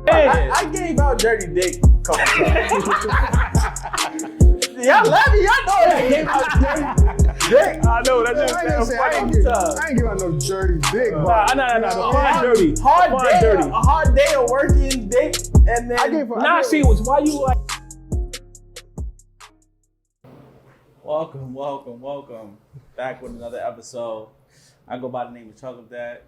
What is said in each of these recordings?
I gave out dirty dick a couple times. Y'all love me. Y'all know I gave out dirty dick. I know, that just sounds I ain't giving out no dirty dick. No, fine dirty. A hard day of working dick, and then why you like. Welcome. Back with another episode. I go by the name of Chocolate Dad.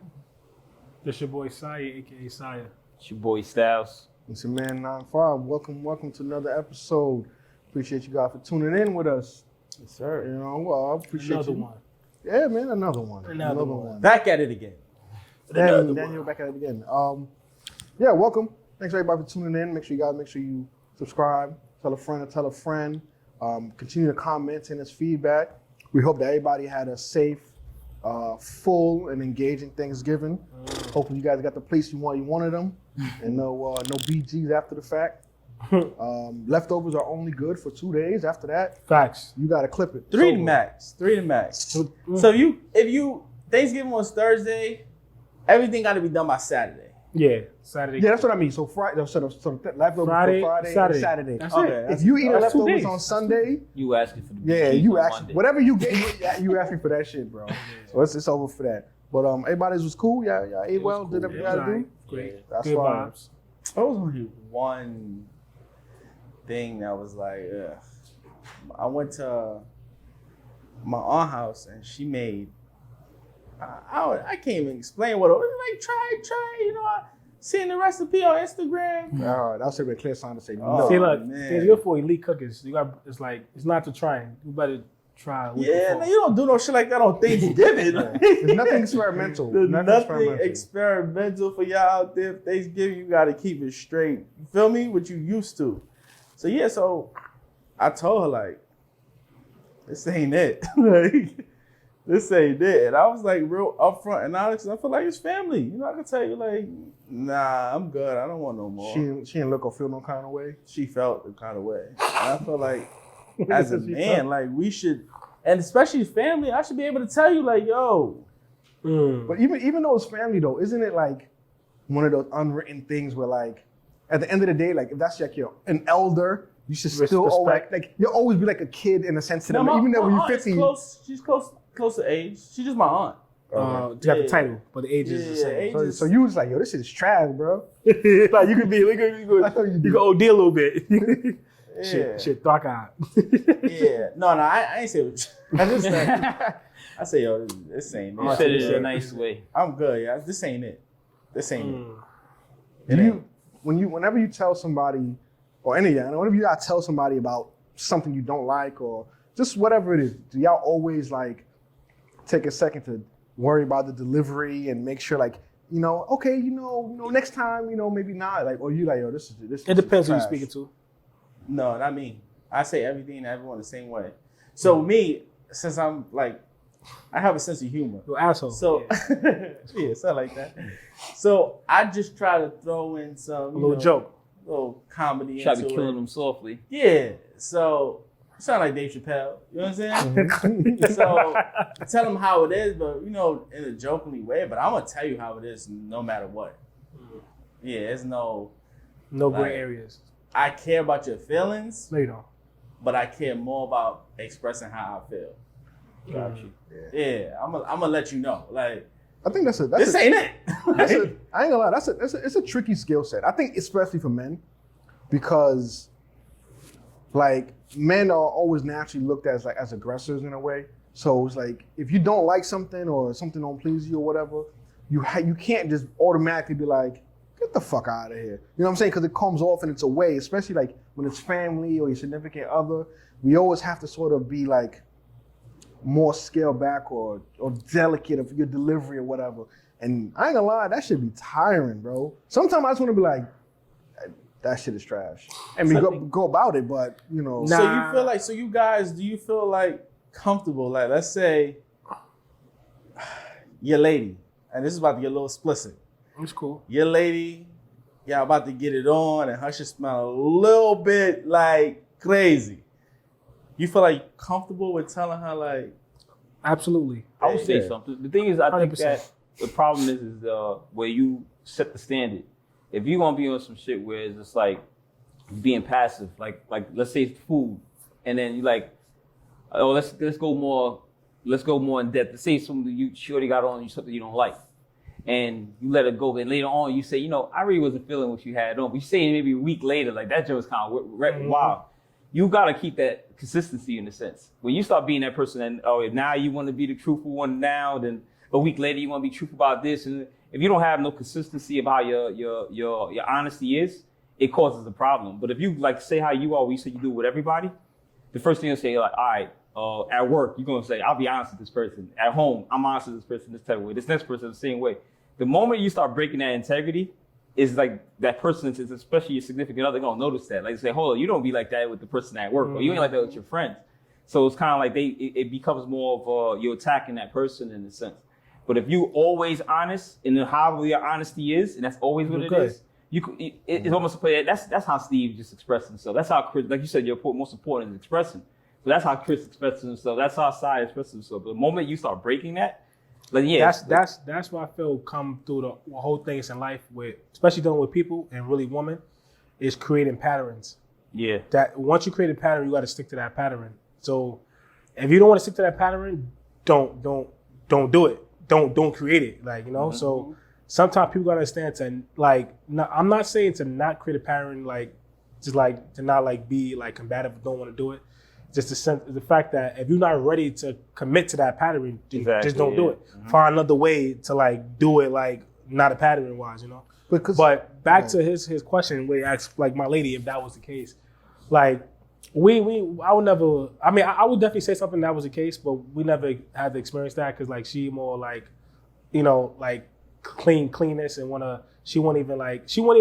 This your boy Saya, aka Saya. It's your boy Styles. It's your man 95. Welcome to another episode. Appreciate you guys for tuning in with us. Yes, sir. You know, well, I appreciate Another you. one. Yeah, man, another one. Back at it again. Daniel, back at it again. Yeah, welcome. Thanks everybody for tuning in. Make sure you subscribe, tell a friend. Continue to comment and us feedback. We hope that everybody had a safe, full, and engaging Thanksgiving. Hopefully you guys got the place you wanted them, and no BGs after the fact. Leftovers are only good for 2 days. After that, Facts. you gotta clip it. Three to max. So if you Thanksgiving was Thursday, everything got to be done by Saturday. Yeah, Saturday. Yeah, that's what I mean. So Friday, so leftovers Friday, for Friday, Saturday. and Saturday. That's Okay, it. If you eat That's 2 leftovers days. on Sunday, You asking for the yeah, BGs you on actually Monday. whatever you get, you asking for that shit, bro. So it's over for that. But everybody's was cool. Y'all ate well. Did everything you gotta do. Great. That's Good fine. vibes. There was only one thing that was like, ugh. I went to my aunt's house and she made. I can't even explain what it was like. Try. You know, I seen the recipe on Instagram. That was a clear sign to say Oh, no. See, look, man. it's good for elite cookers. You got, it's not to try. You better try. Yeah, no, you don't do no shit like that on Thanksgiving. There's nothing experimental. There's nothing experimental for y'all out there. Thanksgiving, you got to keep it straight. You feel me? What you used to. So yeah, so I told her like, this ain't it. Like, this ain't it. And I was like real upfront and honest. I feel like it's family. You know, I can tell you like, nah, I'm good. I don't want no more. She didn't look or feel no kind of way. She felt the kind of way. And I feel like as a man, like we should, and especially family, I should be able to tell you like, yo. But even though it's family though, isn't it like one of those unwritten things where like at the end of the day, like if that's like an elder, you should still always like you'll always be like a kid in a sense to them. Even though when you're 50, she's close to age. She's just my aunt. You got the title, but the age is the same. So you was like, yo, this shit is trash, bro. Like you could OD a little bit. Yeah. Shit, dark out. Yeah. No, I ain't say what I just said. I say, yo, this ain't it. You said it in a nice way. I'm good, yeah. This ain't it. Whenever you tell somebody, or whenever you gotta tell somebody about something you don't like or just whatever it is, do y'all always like take a second to worry about the delivery and make sure like, okay, next time, maybe not, like, or you like, yo, this is It depends who trash. you're speaking to. No, not me. I say everything to everyone the same way. So me, since I'm like, I have a sense of humor. You're an asshole. So yeah, something like that. So I just try to throw in some a little joke, little comedy. Try to be into killing it. them softly. Yeah. So sound like Dave Chappelle. You know what I'm saying? So tell them how it is, but in a jokingly way. But I'm gonna tell you how it is, no matter what. Yeah, there's no gray areas. I care about your feelings. No, you don't. But I care more about expressing how I feel. Got you. Yeah, I'm gonna let you know. Like, I think this ain't it. I ain't gonna lie. It's a tricky skill set. I think especially for men, because like men are always naturally looked at as aggressors in a way. So it's like if you don't like something or something don't please you or whatever, you can't just automatically be like, get the fuck out of here. You know what I'm saying? Because it comes off and it's a way, especially like when it's family or your significant other. We always have to sort of be like more scaled back or delicate of your delivery or whatever. And I ain't gonna lie, that should be tiring, bro. Sometimes I just want to be like, that shit is trash. And we go about it, but Nah. So you feel like, you guys, do you feel like comfortable? Like, let's say your lady, and this is about to get a little explicit. It's cool. Your lady, y'all about to get it on, and her should smell a little bit like crazy. You feel like comfortable with telling her like? Absolutely. I would say something. The thing is, I think 100%. that the problem is where you set the standard. if you're gonna be on some shit where it's just like being passive, like let's say it's food, and then you like, oh let's go more in depth. Let's say something she already got on you something you don't like, and you let it go. Then later on you say, I really wasn't feeling what you had on. But you say maybe a week later, like that joke was kind of wow. You gotta keep that consistency in a sense. When you start being that person, and if now you want to be the truthful one now, then a week later you want to be truthful about this, and if you don't have no consistency of how your honesty is, it causes a problem. But if you like say how you always say you do with everybody, the first thing you'll say like, all right, at work you're gonna say I'll be honest with this person. At home I'm honest with this person this type of way. This next person the same way. The moment you start breaking that integrity, is like that person is especially your significant other gonna notice that. Like say, hold on, you don't be like that with the person at work, or you ain't like that with your friends. So it's kind of like it becomes more of you're attacking that person in a sense. But if you always honest, and how your honesty is, and that's always what it is, it's almost a play. That's how Steve just expressed himself. That's how Chris, like you said, your most important is expressing. So that's how Chris expresses himself. That's how Sai expresses himself. But the moment you start breaking that, like that's what I feel come through the whole things in life with, especially dealing with people and really women, is creating patterns. Yeah. That once you create a pattern, you got to stick to that pattern. So if you don't want to stick to that pattern, don't do it. Don't create it. Like So sometimes people gotta understand to like. I'm not saying to not create a pattern, like just like to not like be like combative, don't want to do it. Just the fact that if you're not ready to commit to that pattern, just don't do it. Mm-hmm. Find another way to like do it, like not a pattern wise, But back to his question, where he asked like my lady if that was the case, like I would never. I mean, I would definitely say something that was the case, but we never had to experience that because like she more like, like cleanness and she won't even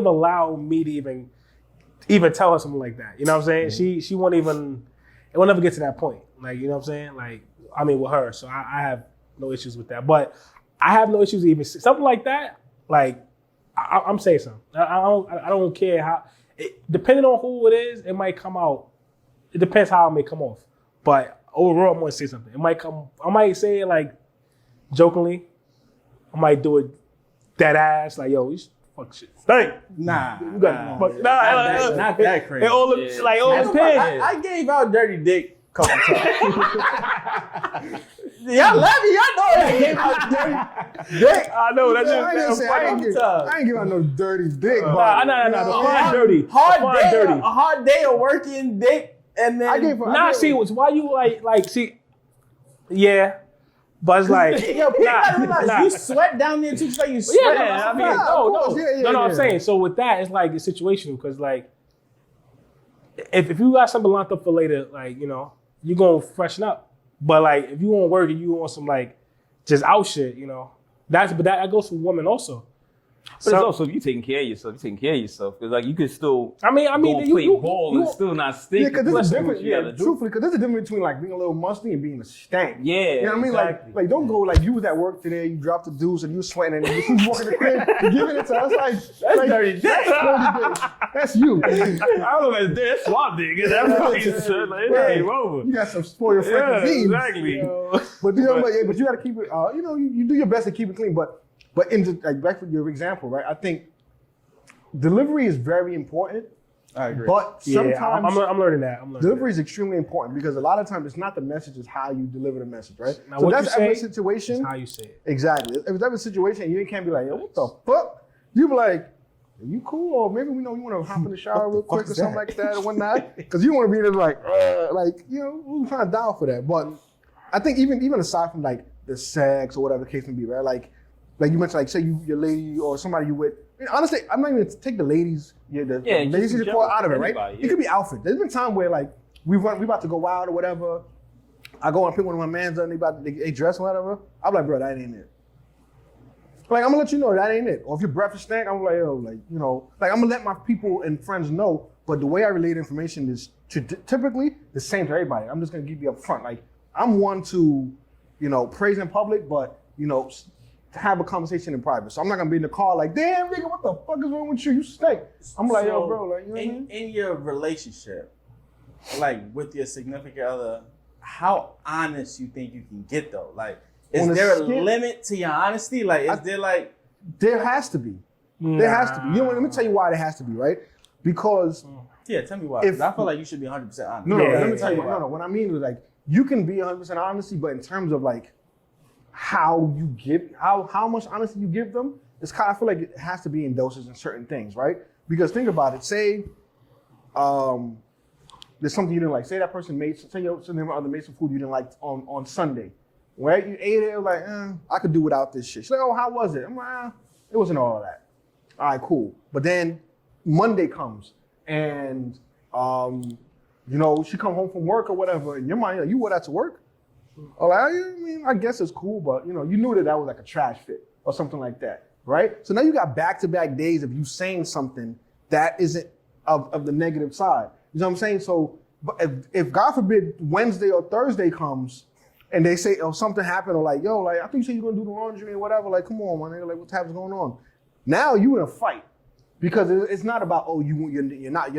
allow me to even tell her something like that. You know what I'm saying? Mm-hmm. She won't even. It will never get to that point. Like, you know what I'm saying? Like, I mean, with her. So I have no issues with that. But I have no issues even something like that. Like, I'm saying something. I don't care how. Depending on who it is, it might come out. It depends how it may come off. But overall, I'm going to say something. I might say it like jokingly. I might do it dead ass. Like, yo, you fuck shit. Stink. Nah. You got fuck. Not that crazy. I gave out dirty dick a couple times. Y'all love me. Y'all know I gave out dirty dick. I know. That's I ain't give out no dirty dick. No. Define dirty. A hard day of working dick. And then why you like yeah. But it's like, you sweat down there too. It's like you sweat. I'm saying. So with that, it's like it's situational because like, if you got something locked up for later, like you're gonna freshen up. But like, if you want to work and you want some like just out shit, that goes for women also. But it's also if you taking care of yourself, because like you could still. I mean, play ball and still not stink. Yeah, because there's a difference. Truthfully, because there's a difference between like being a little musty and being a stank. Yeah, you know what I mean? Exactly. Like don't go like you was at work today, you dropped the deuce and you was sweating and you walking the crib, you giving it to us that's dirty dick. That's you. I don't know that's swamp dick. Everybody's over. You got some spoiled freaking beans. Exactly. But you got to keep it. You do your best to keep it clean, But back to your example, right? I think delivery is very important. I agree. But sometimes I'm learning that. Delivery is extremely important because a lot of times it's not the message, it's how you deliver the message, right? Now, so what that's you every say situation. Is how you say it. Exactly. If it's every situation, you can't be like, yo, what the fuck? You be like, are you cool? Or maybe we know you want to hop in the shower real quick or something like that or whatnot. Because you want to be there like we're trying to dial for that. But I think even aside from like the sex or whatever the case may be, right? Like you mentioned, like say your lady or somebody you with. I mean, honestly, I'm not even take the ladies, the ladies you call out of it, right? Yeah. It could be outfit. There's been time where like we about to go out or whatever. I go and pick one of my mans up and they dress or whatever. I'm like, bro, that ain't it. Like I'm gonna let you know that ain't it. Or if your breath is stank, I'm like, yo, like I'm gonna let my people and friends know. But the way I relate information is typically the same to everybody. I'm just gonna give you up front. Like I'm one to, praise in public, but to have a conversation in private. So I'm not gonna be in the car like, damn nigga, what the fuck is wrong with you? You stink. I'm like, yo, bro, like, you know what I mean? In your relationship, like with your significant other, how honest you think you can get though? Like, is there a limit to your honesty? Like, is there like? There has to be. There has to be. You know what? Let me tell you why there has to be, right? Because Yeah, tell me why. If- I feel like you should be 100% honest. no, Yeah, let me yeah, tell you. yeah. No. What I mean is like you can be 100% honesty, but in terms of like how you give, how much honesty you give them, it's kind of, I feel like it has to be in doses in certain things, right? Because think about it. Say, there's something you didn't like. Say that person made, say your other made some food you didn't like on Sunday, right? You ate it, it was like, I could do without this shit. She's like, oh, how was it? I'm like, it wasn't all of that. All right, cool. But then Monday comes and you know, she come home from work or whatever, and your mind, like, you wore that to work? Oh, I mean, I guess it's cool, but you know, you knew that was like a trash fit or something like that, right? So now you got back-to-back days of you saying something that isn't of the negative side. You know what I'm saying? So, but if God forbid Wednesday or Thursday comes and they say, oh, something happened, or like, yo, like, I think you said you're gonna do the laundry or whatever, like, come on, man, like, what the hell's going on? Now you in a fight. Because it's not about, oh, you're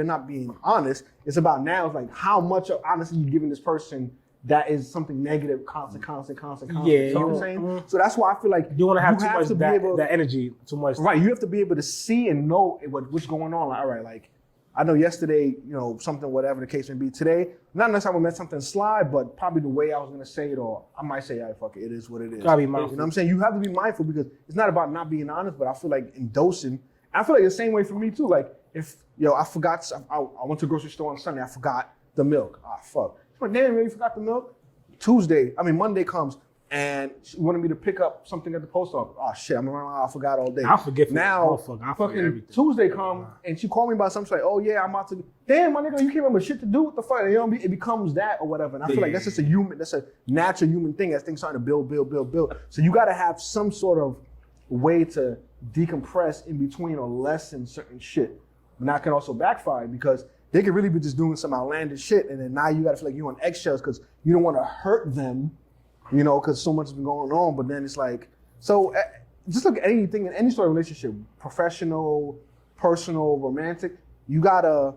not being honest. It's about now, it's like how much of honesty you giving this person that is something negative, constant. Yeah, You know what I'm saying? So that's why I feel like You want to have too much to be able, that energy, too much. right? You have to be able to see and know what's going on. Like, all right, like I know yesterday, you know, something, whatever the case may be. Today, not necessarily meant something slide, but probably the way I was gonna say it, or I might say, fuck it, it is what it is. Gotta be mindful. You know what I'm saying? You have to be mindful because it's not about not being honest, but I feel like in dosing. I feel like the same way for me too. Like if I forgot, I went to the grocery store on Sunday. I forgot the milk. Ah, fuck. I'm like, damn, really forgot the milk. Monday comes and she wanted me to pick up something at the post office. Oh shit, I forgot all day. I forget. Now, I forget fucking everything. Tuesday come and she called me about something. She's like, oh yeah, I'm about to. Damn, my nigga, you can't remember shit to do. What the fuck? You know, it becomes that or whatever. And I feel like that's just that's a natural human thing. As things starting to build. So you got to have some sort of way to decompress in between or lessen certain shit. And that can also backfire because they could really be just doing some outlandish shit, and then now you gotta feel like you're on eggshells because you don't want to hurt them, you know, because so much has been going on. But then it's like, so just look at anything in any sort of relationship, professional, personal, romantic. You gotta,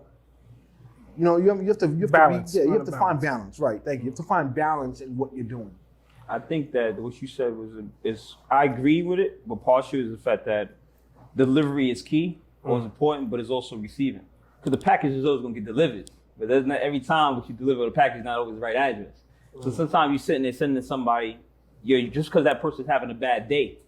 you know, you have to Balance. you have to find balance. Right? Thank you. You have to find balance in what you're doing. I think that what you said is I agree with it, but partially is the fact that delivery is key or is important, but it's also receiving. Because the package is always going to get delivered, but there's not every time what you deliver the package is not always the right address. So sometimes you're sitting there sending somebody, just because that person's having a bad day,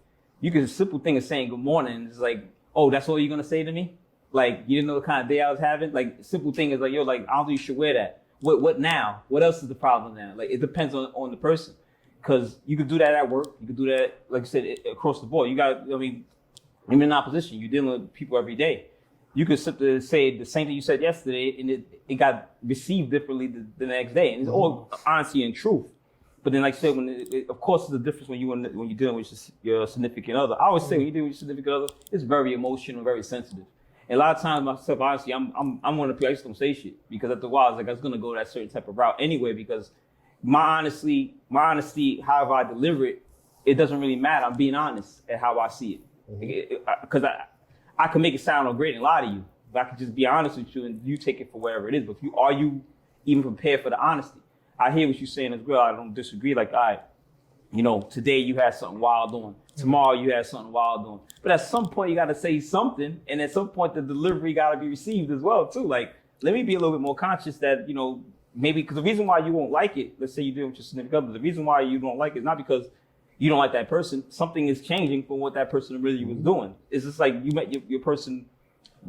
you can, a simple thing is saying good morning. It's like, oh, that's all you're going to say to me? Like, you didn't know the kind of day I was having? Like, simple thing is like, yo, like, I don't think you should wear that. What now? What else is the problem now? Like, it depends on the person. Because you could do that at work. You could do that, like I said, across the board. You got, I mean, I'm in opposition. You're dealing with people every day. You could simply say the same thing you said yesterday, and it got received differently the next day. And it's all honesty and truth. But then, like I said, of course, there's a difference when you're dealing with your significant other. I always say when you're dealing with your significant other, it's very emotional, very sensitive. And a lot of times, myself, honestly, I'm one of the people, I just don't say shit because after a while, I was gonna go that certain type of route anyway because my honesty, however I deliver it, it doesn't really matter. I'm being honest at how I see it. Because I can make it sound all great and lie to you, but I can just be honest with you and you take it for whatever it is. But are you even prepared for the honesty? I hear what you're saying as well. I don't disagree. Like, all right, you know, today you had something wild on. Tomorrow you had something wild on. But at some point you got to say something, and at some point the delivery got to be received as well too. Like, let me be a little bit more conscious that, you know, maybe because the reason why you won't like it, let's say you're doing with your significant other, the reason why you don't like it is not because you don't like that person. Something is changing from what that person really was doing. It's just like you met your person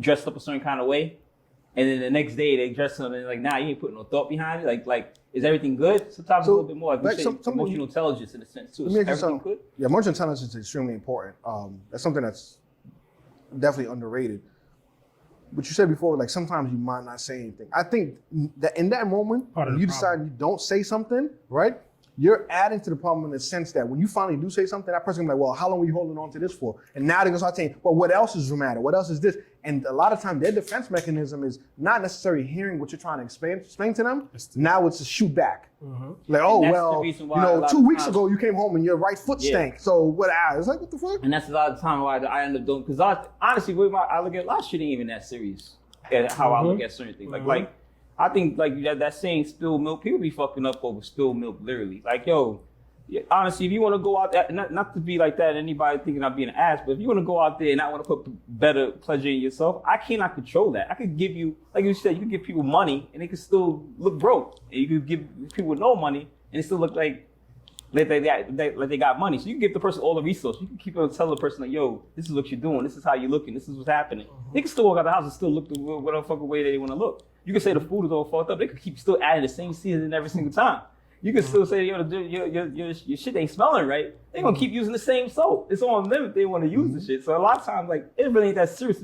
dressed up a certain kind of way, and then the next day they dress up and they're like, nah, you ain't putting no thought behind it. Like, is everything good? Sometimes a little bit more. Like we say, emotional intelligence in a sense too. Is everything good? Yeah, emotional intelligence is extremely important. That's something that's definitely underrated. But you said before, like sometimes you might not say anything. I think that in that moment, when you decide you don't say something, right? You're adding to the problem in the sense that when you finally do say something, that person will be like, well, how long were you holding on to this for? And now they're gonna start saying, well, what else is the matter? What else is this? And a lot of times their defense mechanism is not necessarily hearing what you're trying to explain to them. Now it's a shoot back. Like, oh, well, you know, 2 weeks ago you came home and your right foot stank. So what? It's like, what the fuck? And that's a lot of time why I end up doing, because honestly, I look at a lot of shit ain't even that serious at how I look at certain things. Like I think like that saying spilled milk, people be fucking up over spilled milk literally. Like, yo, Yeah, honestly, if you want to go out there, not to be like that, anybody thinking I'm being an ass, but if you want to go out there and not want to put better pleasure in yourself, I cannot control that. I could give you, like you said, you can give people money and they can still look broke. And you could give people no money and they still look like they got money. So you can give the person all the resources. You can keep on telling the person like, yo, this is what you're doing. This is how you're looking. This is what's happening. They can still walk out the house and still look the whatever fucking way they want to look. You can say the food is all fucked up. They could keep still adding the same seasoning every single time. You can still say, yo, your shit ain't smelling right. They're going to keep using the same soap. It's on them if they want to use the shit. So a lot of times, like, it really ain't that serious.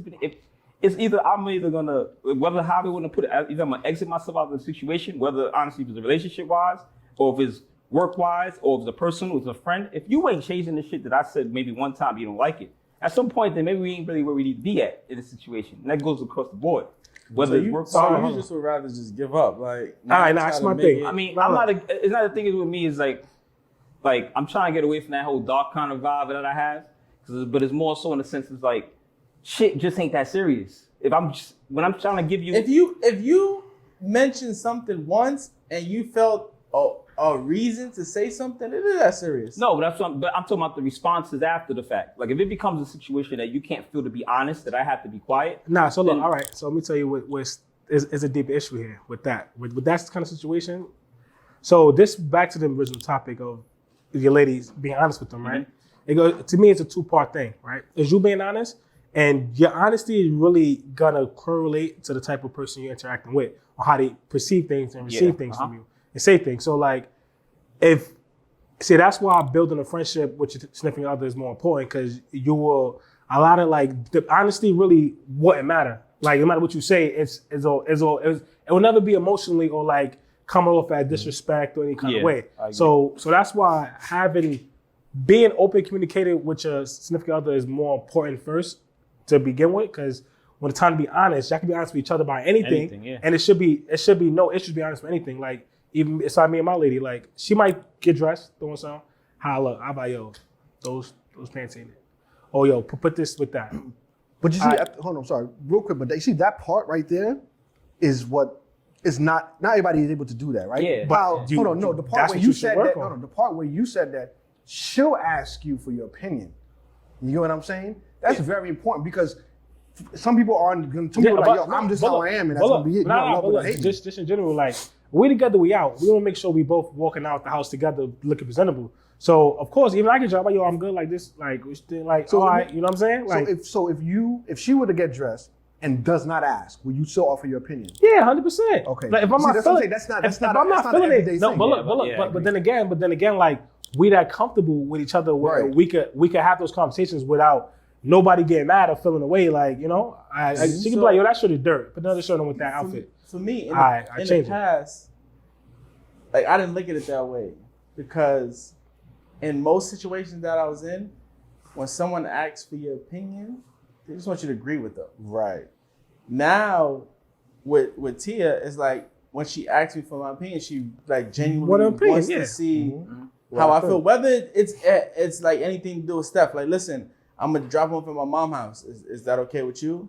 It's either I'm either going to, whether how they want to put it, either I'm going to exit myself out of the situation, whether honestly if it's a relationship-wise, or if it's work-wise, or if it's a person, or if it's a friend. If you ain't changing the shit that I said maybe one time you don't like it, at some point then maybe we ain't really where we need to be at in this situation. And that goes across the board. Whether you just would rather just give up, like. That's my thing. I mean, it's not the thing with me is like I'm trying to get away from that whole dark kind of vibe that I have, but it's more so in the sense it's like, shit just ain't that serious. When I'm trying to give you, if you mention something once and you felt a reason to say something, it is that serious. No, but I'm talking about the responses after the fact. Like if it becomes a situation that you can't feel to be honest, that I have to be quiet. Nah, so look, all right. So let me tell you what is a deep issue here with that. With that kind of situation. So this back to the original topic of your ladies being honest with them, right? Mm-hmm. It goes to me. It's a 2-part thing, right? Is you being honest, and your honesty is really gonna correlate to the type of person you're interacting with, or how they perceive things and receive things from you and say things. So like, that's why building a friendship with your significant other is more important, because you will a lot of like the honesty really wouldn't matter. Like no matter what you say, it will never be emotionally or like coming off as disrespect or any kind of way. So that's why being open, communicated with your significant other is more important first to begin with, because when it's time to be honest, y'all can be honest with each other about anything and it should be no issue to be honest with anything. Like even it's like me and my lady, like she might get dressed, throwing something. How about yo, those pants ain't it? Oh yo, put this with that. But you see, hold on, I'm sorry, real quick. But you see that part right there is what is not everybody is able to do that, right? Yeah. But the part where you said that. No, the part where you said that she'll ask you for your opinion. You know what I'm saying? That's very important, because some people aren't going to. Like, yo, I'm just how I am, and that's gonna be it. Just in general, like. We together, we out. We want to make sure we both walking out the house together looking presentable. So, of course, even I can job, like, yo, I'm good like this. Like, so, all right, you know what I'm saying? Like, if she were to get dressed and does not ask, will you still offer your opinion? Yeah, 100%. Okay. Like, if I'm not feeling it, if I'm not feeling it, no, but then again, like, we that comfortable with each other where we could have those conversations without nobody getting mad or feeling away. Like, you know, she could be like, yo, that shirt is dirt. Put another shirt on with that outfit. For me, in the past, like I didn't look at it that way, because in most situations that I was in, when someone asks for your opinion, they just want you to agree with them. Right. Now, with Tia, it's like when she asks me for my opinion, she like genuinely wants to see how I feel. Whether it's like anything to do with Steph. Like, listen, I'm gonna drop him off at my mom's house. Is that okay with you?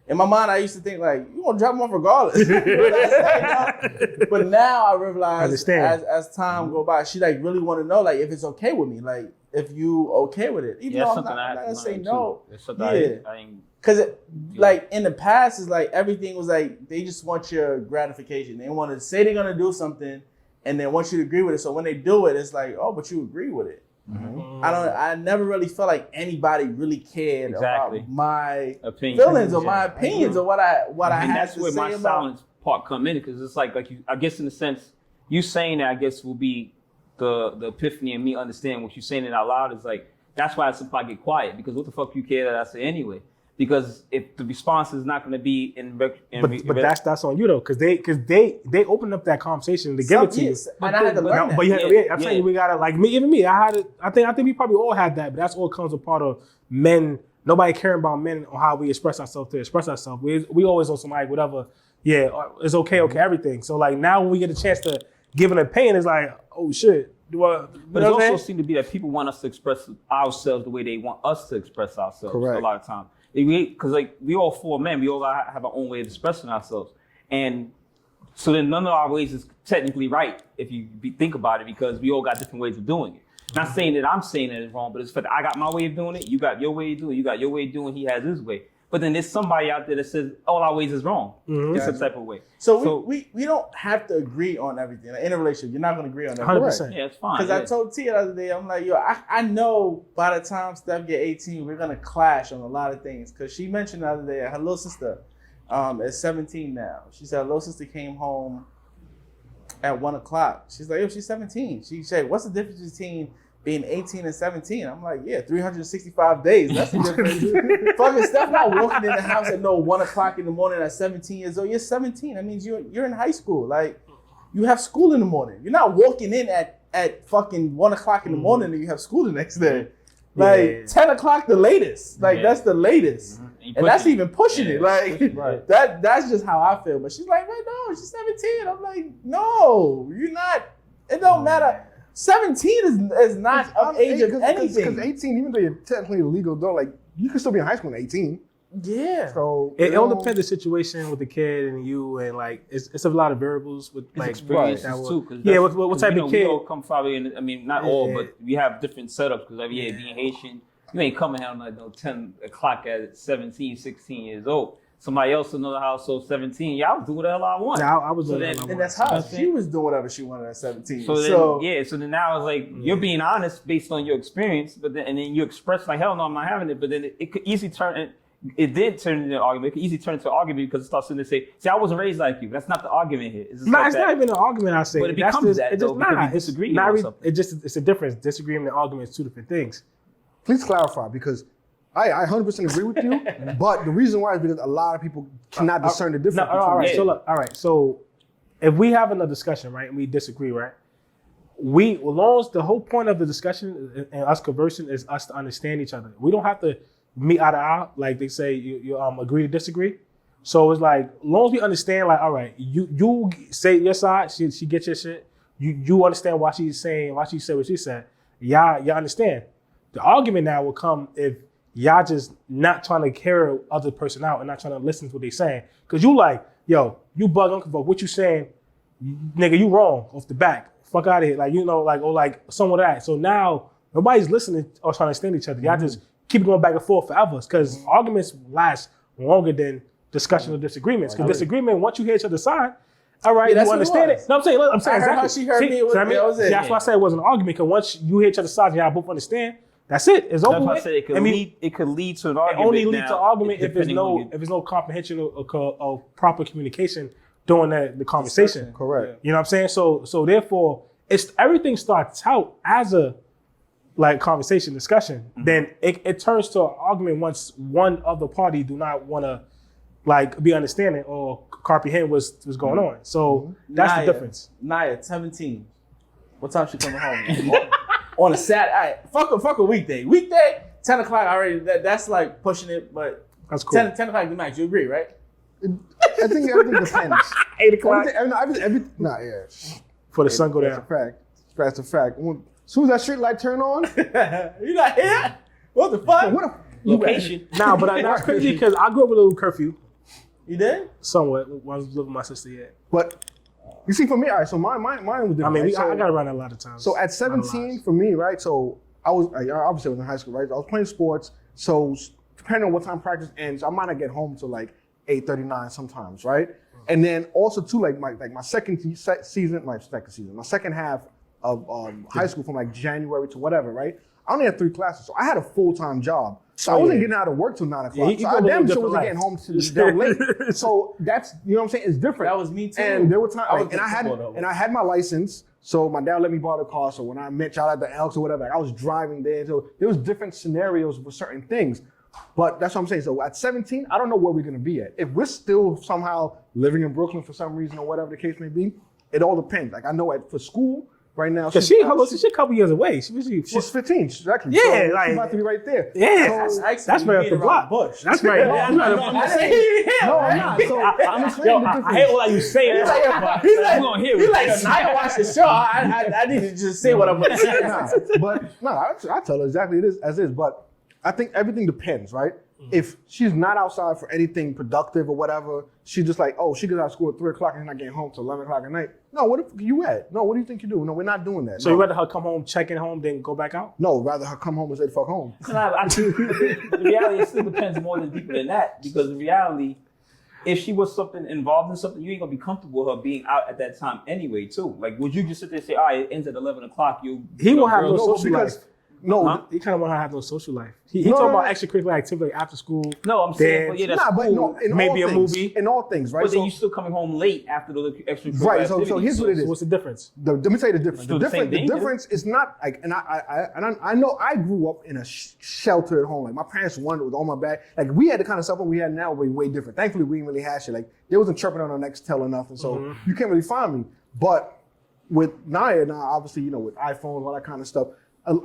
In my mind, I used to think like, you gonna drop him off regardless. But now I realize as time go by, she like really want to know like if it's okay with me, like if you okay with it. Even though I'm not gonna say no. Because like in the past, it's like everything was like they just want your gratification. They want to say they're gonna do something, and they want you to agree with it. So when they do it, it's like, oh, but you agree with it. Mm-hmm. I never really felt like anybody really cared about my feelings or my opinions or what I had to say. That's where my silence part come in, because it's like I guess in a sense, you saying that I guess will be the epiphany and me understanding what you're saying it out loud is like, that's why I get quiet, because what the fuck you care that I say anyway? Because if the response is not going to be but that's on you though, because they opened up that conversation to give it to you. And I had to learn that. But I'm telling you, we gotta like me, even me. I think we probably all had that, but that's all comes a part of men. Nobody caring about men or how we express ourselves to express ourselves. We always on some like whatever. Yeah, it's okay, everything. So like now when we get a chance to give an opinion, it's like, oh shit. But it also seems to be that people want us to express ourselves the way they want us to express ourselves. Correct. A lot of times. Because like we all 4 men, we all have our own way of expressing ourselves, and so then none of our ways is technically right if you think about it, because we all got different ways of doing it. Not saying that I'm saying that it's wrong, but it's for I got my way of doing it. You got your way of doing it. You got your way of doing it. He has his way. But then there's somebody out there that says all our ways is wrong. It's a type of way. So we don't have to agree on everything. Like in a relationship, you're not going to agree on everything. 100%. Yeah, it's fine. Because I told Tia the other day, I'm like, yo, I know by the time Steph get 18, we're going to clash on a lot of things. Because she mentioned the other day, her little sister is 17 now. She said her little sister came home at 1 o'clock. She's like, yo, she's 17. She said, what's the difference between being 18 and 17? I'm like, yeah, 365 days. That's the difference. Fucking Steph not walking in the house at 1 o'clock in the morning at 17 years old. You're 17. That means you're in high school. Like, you have school in the morning. You're not walking in at fucking 1 o'clock in the morning and you have school the next day. Like 10 o'clock the latest. Like that's the latest. And that's even pushing it. Like that's just how I feel. But she's like, wait, no, she's 17. I'm like, no, you're not. It don't matter. 17 is not of age of anything. Because 18, even though you're technically a legal adult, like you can still be in high school at 18. Yeah. So it all depends the situation with the kid and you, and like it's a lot of variables with like experiences too. What type of kid? We all come probably in. I mean, not all, but we have different setups. Because like, being Haitian, you ain't coming out like 10 o'clock at 17, 16 years old. Somebody else in another household, 17. Yeah, I was doing what the hell I want. Yeah, I was doing that. And that's how she was doing whatever she wanted at 17. So then now it's like you're being honest based on your experience, but then you express like, hell no, I'm not having it. But then it could easily turn. It did turn into an argument. It could easily turn into an argument because it starts to say, "See, I wasn't raised like you." That's not the argument here. It's not even an argument. I say, but it becomes that it's though because we disagree on something. It's a difference. Disagreement and argument is two different things. Please clarify, because I 100% agree with you, but the reason why is because a lot of people cannot discern the difference. All right. So if we having a discussion, right, and we disagree, right, as long as the whole point of the discussion and us conversing is us to understand each other. We don't have to meet eye to eye, like they say, you agree to disagree. So it's like, as long as we understand, like, all right, you say your side, she gets your shit. You understand why she said what she said. Y'all understand. The argument now will come if y'all just not trying to carry other person out and not trying to listen to what they saying. Cause you like, yo, you bug Uncle, what you saying, nigga, you wrong off the back. Fuck out of here. Like, or like some of that. So now nobody's listening or trying to understand each other. Y'all just keep going back and forth forever. Cause arguments last longer than discussion or disagreements. Cause disagreement, once you hear each other's side, all right, you understand it. No, I'm saying exactly. How she heard me. That's why I said it wasn't an argument. Cause once you hear each other's sides and y'all both understand, that's it. It's over with. It could lead to an argument. It only leads to argument if there's no comprehension or proper communication during the conversation. Correct. You know what I'm saying? So therefore, everything starts out as a like conversation discussion. Mm-hmm. Then it turns to an argument once one other party do not want to like be understanding or comprehend what's going on. So that's the difference. Naya, 17. What time she coming home? On a Saturday, fuck a weekday. Weekday, 10 o'clock already. That's like pushing it, but that's cool. 10 o'clock the max. You agree, right? I think everything depends. 8 o'clock. For the sun go down. That's a fact. As soon as that street light turn on, you not here? What the fuck? Location. Nah, but that's crazy because I grew up with a little curfew. You did? Somewhat. When I was living with my sister yet. But you see, for me, all right. So mine was different. I mean, right? I got around that a lot of times. So at 17, for me, right. So I obviously I was in high school, right. I was playing sports. So depending on what time practice ends, I might not get home till like 8:39 sometimes, right. And then also too, like my second half of high school from like January to whatever, right. I only had 3 classes, so I had a full-time job. So I wasn't getting out of work till 9 o'clock. So I damn sure wasn't getting home till late. So that's, you know what I'm saying? It's different. That was me too. And there were times, and I had my license. So my dad let me borrow the car. So when I met y'all at the Elks or whatever, like I was driving there. So there was different scenarios with certain things. But that's what I'm saying. So at 17, I don't know where we're gonna be at. If we're still somehow living in Brooklyn for some reason or whatever the case may be, it all depends. Like I know for school, right now, she's a couple years away. She's 15, exactly. Yeah, so like she's about to be right there. Yeah, so, that's right up the block. Bush. That's right. I'm not. So I'm explaining the difference. I hate what you saying. He's like, I watch the show. I need to just say what I'm gonna say. But I tell her exactly it is as is. But I think everything depends, right? If she's not outside for anything productive or whatever, she's just like, oh, she gets out of school at 3 o'clock and she's not getting home till 11 o'clock at night. No, what the fuck you at? No, what do you think you do? No, we're not doing that. So no. you rather her come home, check in home, then go back out? No, rather her come home and say fuck home. I think the reality still depends more than deeper than that, because in reality, if she was something involved in something, you ain't gonna be comfortable with her being out at that time anyway, too. Like, would you just sit there and say, all right, it ends at 11 o'clock, He won't have no No, social life. No, Huh? He kind of want her to have no social life. He No, talking no, about no. extracurricular activity like after school. No, I'm saying, Dance. but yeah, that's nah, but cool. no, in Maybe all a things, movie. in all things, right? But then you still coming home late after those extracurricular Right, so activities. here's what it So is. what's the difference? Let me tell you the difference. Still the same thing, The difference is not like, and I know I grew up in a sheltered home. Like my parents wanted with all my back. Like we had the kind of stuff we had now way different. Thankfully, we didn't really have shit. Like they wasn't chirping on our next tail or nothing, so you can't really find me. But with Naya now, obviously, you know, with iPhones, all that kind of stuff,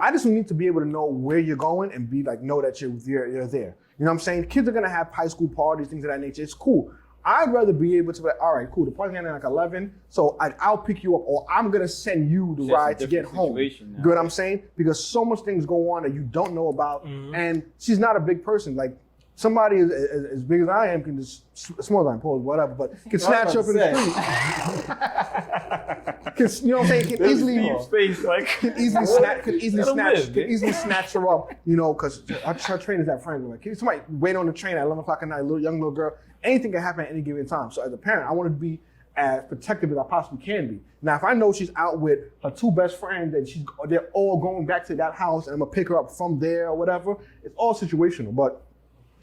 I just need to be able to know where you're going and be like, know that you're there. You know what I'm saying? Kids are gonna have high school parties, things of that nature. It's cool. I'd rather be able to be like, all right, cool. The party's ending at like 11, so I'll pick you up, or I'm gonna send you the That's a ride to get different home. situation now. You know what I'm saying? Because so much things go on that you don't know about, and she's not a big person. Like somebody as big as I am can just small as I am, pose, whatever, but can snatch you up in the street. You know what I'm saying? Can easily snatch her up, you know, because her trainer's that friend. Like, somebody wait on the train at 11 o'clock at night, young little girl, anything can happen at any given time. So as a parent, I want to be as protective as I possibly can be. Now, if I know she's out with her two best friends and they're all going back to that house and I'm gonna pick her up from there or whatever, it's all situational. But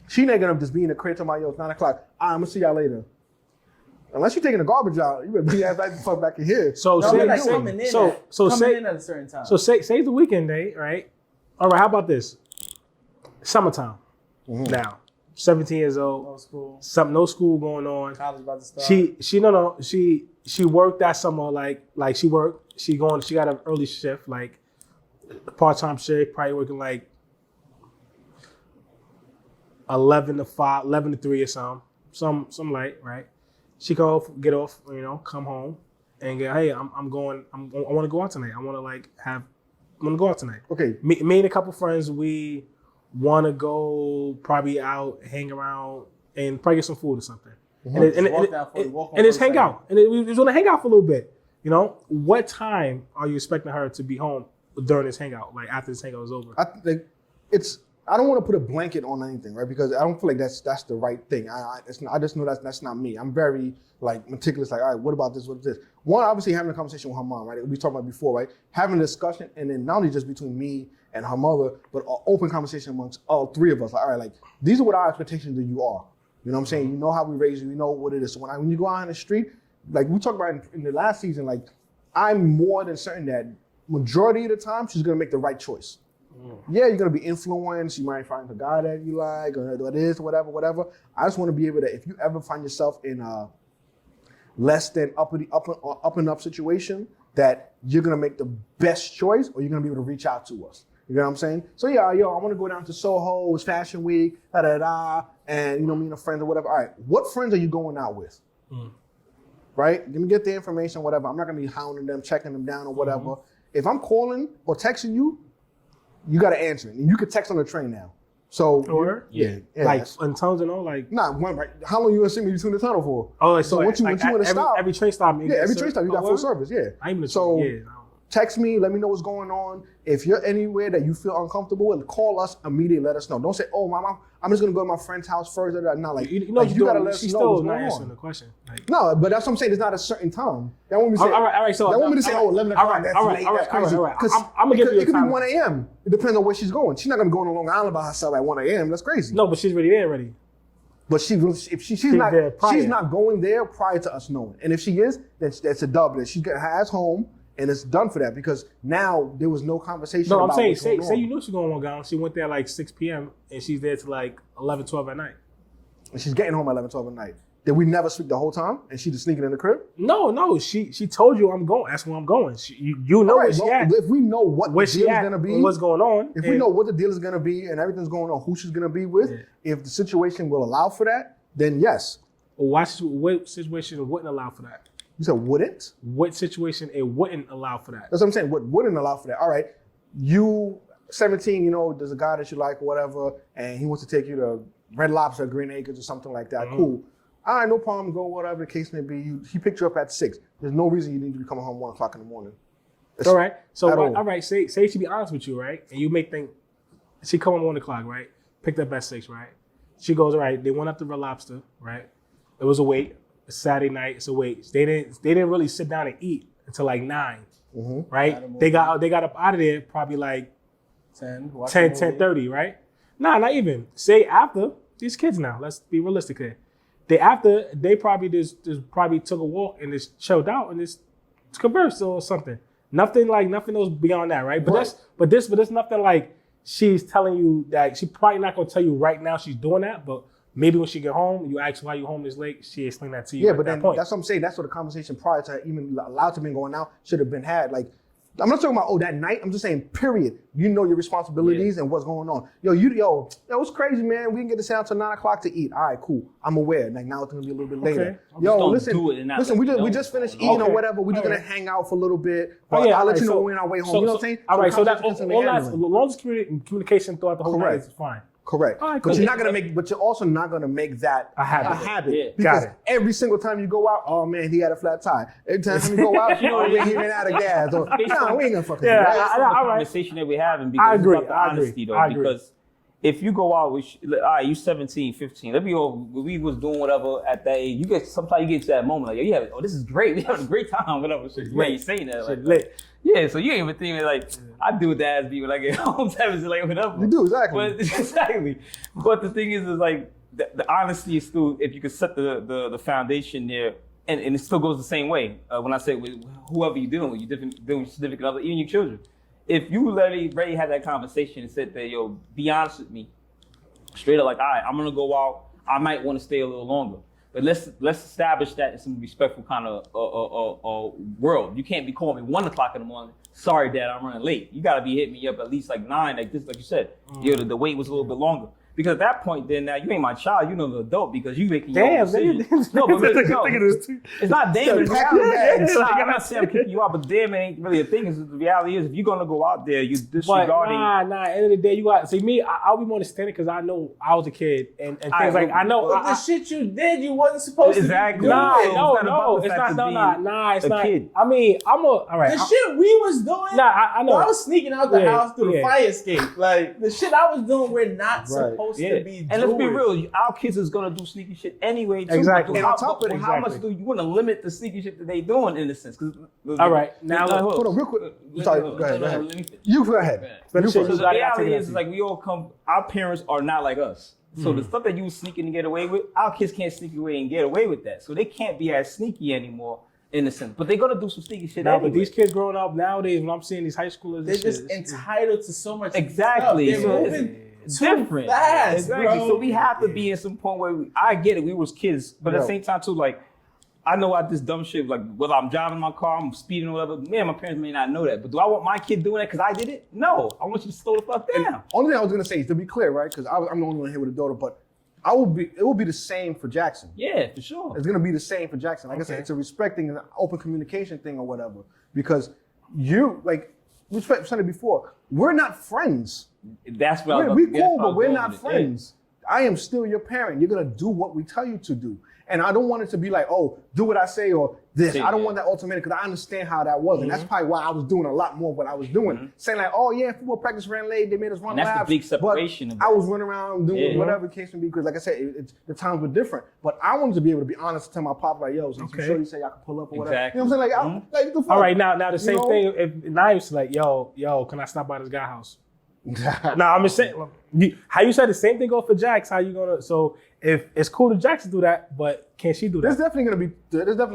she ain't gonna just be in the crib tomorrow, yo, it's 9 o'clock. I'm gonna see y'all later. Unless you're taking the garbage out, you better be ass right the fuck back in here. So No, say, but like say- coming in so at, so coming say in at a certain time. so say the weekend day, right? All right, how about this? Summertime now. 17 years old. no school, No school going on. college about to start. She worked that summer like she worked. She got an early shift, like part-time shift, probably working like 11 to 5, 11 to 3 or some light, right? She get off, you know, come home and get, hey, I want to go out tonight. I want to go out tonight. Okay. Me and a couple friends, we want to go probably out, hang around, and probably get some food or something. And just hang out. And we just want to hang out for a little bit. You know, what time are you expecting her to be home during this hangout? Like after this hangout is over? I don't want to put a blanket on anything, right? Because I don't feel like that's the right thing. I just know that's not me. I'm very like meticulous. Like, all right, what about this? What's this? One, obviously having a conversation with her mom, right? We talked about before, right? Having a discussion, and then not only just between me and her mother, but an open conversation amongst all three of us. Like, all right, like these are what our expectations of you are. You know what I'm saying? You know how we raise you. You know what it is. So when you go out in the street, like we talked about in the last season, like I'm more than certain that majority of the time she's gonna make the right choice. Yeah, you're gonna be influenced. You might find a guy that you like, or this, whatever. I just want to be able to, if you ever find yourself in a less than up and up situation, that you're gonna make the best choice, or you're gonna be able to reach out to us. You know what I'm saying? So yeah, I want to go down to Soho. It's Fashion Week, and you know, me and a friend or whatever. All right, what friends are you going out with? Right? Let me get the information, whatever. I'm not gonna be hounding them, checking them down or whatever. If I'm calling or texting you, you got to answer it. And you could text on the train now. So yeah, like in tunnels and all, like right. How long you gonna see me between the tunnel for? oh, like, so once you want to stop, every train stop, every train stop, you got full service. Yeah. Text me, let me know what's going on. If you're anywhere that you feel uncomfortable with, call us immediately. Let us know. Don't say, "Oh, mama, I'm just gonna go to my friend's house first." Not like you gotta let us know what's going answering on. the question. Like, no, but that's what I'm saying. There's not a certain time. That want me to say. All right. So that want me to say, "Oh, 11 o'clock." That's late. That's crazy. Because I'm gonna give you a it could time. be 1 a.m. It depends on where she's going. She's not gonna go on Long Island by herself at 1 a.m. That's crazy. No, but she's already there already. But she's not going there prior to us knowing. And if she is, that's a dub. That she's getting her ass home. And it's done for that because now there was no conversation. No, about I'm saying, say you knew she was going on. She went there like 6 p.m. and she's there to like 11, 12 at night. And she's getting home at 11, 12 at night. Did we never speak the whole time? And she just sneaking in the crib? No. She told you I'm going. That's where I'm going. You know where she at. If we know what the deal is going to be. What's going on. If we know what the deal is going to be and everything's going on, who she's going to be with, if the situation will allow for that, then yes. What situation wouldn't allow for that? You said wouldn't? What situation it wouldn't allow for that? That's what I'm saying. What wouldn't allow for that? All right, you 17, you know, there's a guy that you like or whatever, and he wants to take you to Red Lobster, Green Acres, or something like that. Cool. All right, no problem. Go whatever the case may be. He picked you up at 6. There's no reason you need to be coming home 1 o'clock in the morning. All right. So all. all right. Say she be honest with you, right? And you may think she come home 1 o'clock, right? Picked up at 6, right? She goes, all right. They went up to Red Lobster, right? It was a wait. It's Saturday night. It's a wait. They didn't really sit down and eat until like 9, right? They got up out of there probably like 10:30, right? Nah, not even. Say after these kids now. Let's be realistic here. They probably just probably took a walk and just chilled out and just conversed or something. Nothing else beyond that, right? But there's nothing like she's telling you that she probably not gonna tell you right now she's doing that, but maybe when she get home, you ask why you home this late, she explain that to you. Yeah, but then that's what I'm saying. That's what the conversation prior to her even allowed to be going out should have been had. Like, I'm not talking about that night. I'm just saying, period. You know your responsibilities and what's going on. Yo, it's crazy, man. We can get this down till 9 o'clock to eat. All right, cool. I'm aware. Like now it's gonna be a little bit later. Yo, listen. We just finished eating or whatever. We're just gonna hang out for a little bit. I'll let you know when we're on our way home. You know what I'm saying? All right. So that all that, as long as communication throughout the whole night is fine. Correct. Right, but you're also not gonna make that a habit. Yeah. Because every single time you go out, oh man, he had a flat tire. Every time you go out, he ran out of gas. Or, nah, we ain't gonna fucking do that. That's the conversation that we're having because it's about the honesty though. Because if you go out with, all right, you 17, 15, we was doing whatever at that age. Sometimes you get to that moment like, this is great. We having a great time, whatever. Yeah, you saying that like lit. Yeah, so you ain't even thinking like I do that as be when I get home. Type of like whatever. You do exactly. But the thing is like the honesty is still if you could set the foundation there, and it still goes the same way. When I say with whoever you're dealing with, you're dealing with your significant other, even your children. If you already had that conversation and said that, yo, be honest with me, straight up like, all right, I'm gonna go out. I might want to stay a little longer. But let's establish that in some respectful kind of world. You can't be calling me 1 o'clock in the morning. Sorry, Dad, I'm running late. You gotta be hitting me up at least like 9, like this, like you said. The wait was a little bit longer. Because at that point, then now you ain't my child, you know the adult because you making your own decisions. No, but it's not damn. I'm not saying I'm kicking you out, but damn, it ain't really a thing. The reality is, if you're gonna go out there, you disregarding. Nah. At the end of the day, you got see me. I'll be more understanding because I know I was a kid and things I know the shit you did, you wasn't supposed to. Exactly. No, it's not. Kid. I mean, all right. The shit we was doing. I know. I was sneaking out the house through the fire escape. Like the shit I was doing, we're not supposed to be doing. And let's be real, our kids is gonna do sneaky shit anyway. Too. Exactly. And on top of it, how much do you want to limit the sneaky shit that they doing in a sense? All right, now hold on, real quick. Sorry, go ahead. You go ahead. So the reality is, like, we all come. Our parents are not like us. So the stuff that you sneaking to get away with, our kids can't sneak away and get away with that. So they can't be as sneaky anymore. In a sense, but they're gonna do some sneaky shit. But these kids growing up nowadays, when I'm seeing these high schoolers, they're just entitled to so much. Exactly, stuff. They're moving different. Fast, exactly. Bro. So we have to be in some point where I get it. We was kids, but at the same time too, like I know I this dumb shit. Like whether I'm driving my car, I'm speeding or whatever. Man, my parents may not know that, but do I want my kid doing that because I did it? No, I want you to slow the fuck down. And only thing I was gonna say is to be clear, right? Because I'm the only one here with a daughter, but. It will be the same for Jackson. Yeah, for sure. It's gonna be the same for Jackson. Like I said, it's a respecting and open communication thing or whatever. Because you, like we said it before, we're not friends. That's what we cool, but we're not friends. I am still your parent. You're gonna do what we tell you to do. And I don't want it to be like, oh, do what I say or this. I don't want that ultimatum because I understand how that was. And that's probably why I was doing a lot more of what I was doing. Saying like, oh yeah, football practice ran late, they made us run laps. That's the big separation. I was running around doing whatever the case may be because like I said, the times were different. But I wanted to be able to be honest to tell my pop like, yo, since you sure you say I can pull up or whatever. Exactly. You know what I'm saying? Like, the fuck? All right, now the same thing, if Niles like, yo, can I stop by this guy's house? Nah, I'm just saying, how you said the same thing go for Jax, how you gonna, so if it's cool to Jax to do that, but can she do that? There's definitely